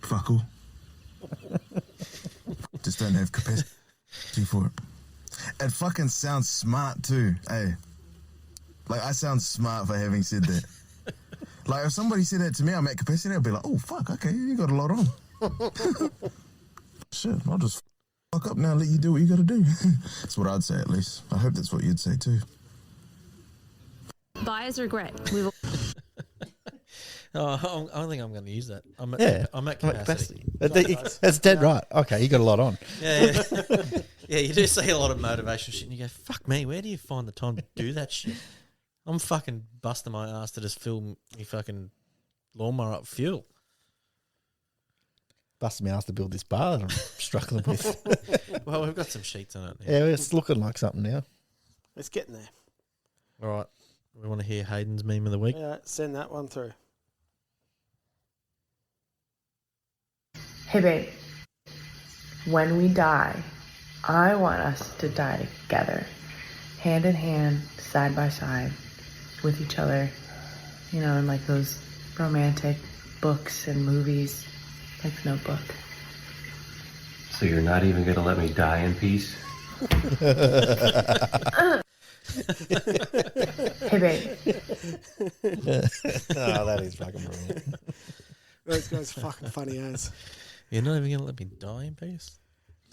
Fuck all. Just don't have capacity for it. It fucking sounds smart too, hey. Like, I sound smart for having said that. Like, if somebody said that to me, I'm at capacity, I'd be like, oh, fuck, okay, you got a lot on. Shit, I'll just fuck up now and let you do what you got to do. That's what I'd say, at least. I hope that's what you'd say, too. Buyer's regret. I don't think I'm going to use that. I'm at capacity. That's dead right. Okay, you got a lot on. Yeah. Yeah, you do see a lot of motivational shit and you go, fuck me, where do you find the time to do that shit? I'm fucking busting my ass to just fill me fucking lawnmower up fuel. Busting my ass to build this bar that I'm struggling with. Well, we've got some sheets on it now. Yeah, it's looking like something now. It's getting there. All right. We want to hear Hayden's meme of the week. Yeah, send that one through. Hey, babe. When we die, I want us to die together, hand in hand, side by side, with each other, you know, in like those romantic books and movies, like The Notebook. So you're not even going to let me die in peace? Hey, babe. Oh, that is fucking brilliant. Those guys are fucking funny as. You're not even going to let me die in peace?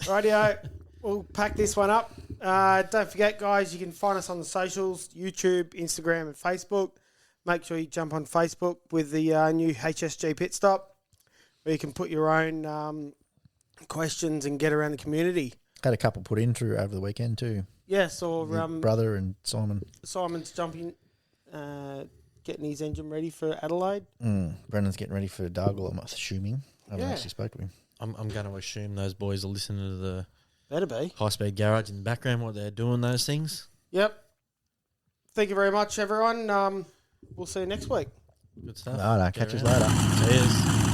Rightio, we'll pack this one up. Don't forget, guys, you can find us on the socials, YouTube, Instagram and Facebook. Make sure you jump on Facebook with the new HSG Pit Stop, where you can put your own questions and get around the community. Had a couple put in through over the weekend too. Yes, or brother and Simon. Simon's jumping, getting his engine ready for Adelaide. Brendan's getting ready for Dargle, I'm assuming. I haven't Yeah. actually spoke to him. I'm going to assume those boys are listening to the Better be. high-speed garage in the background while they're doing those things. Yep. Thank you very much, everyone. We'll see you next week. Good stuff. No, catch us later. Cheers.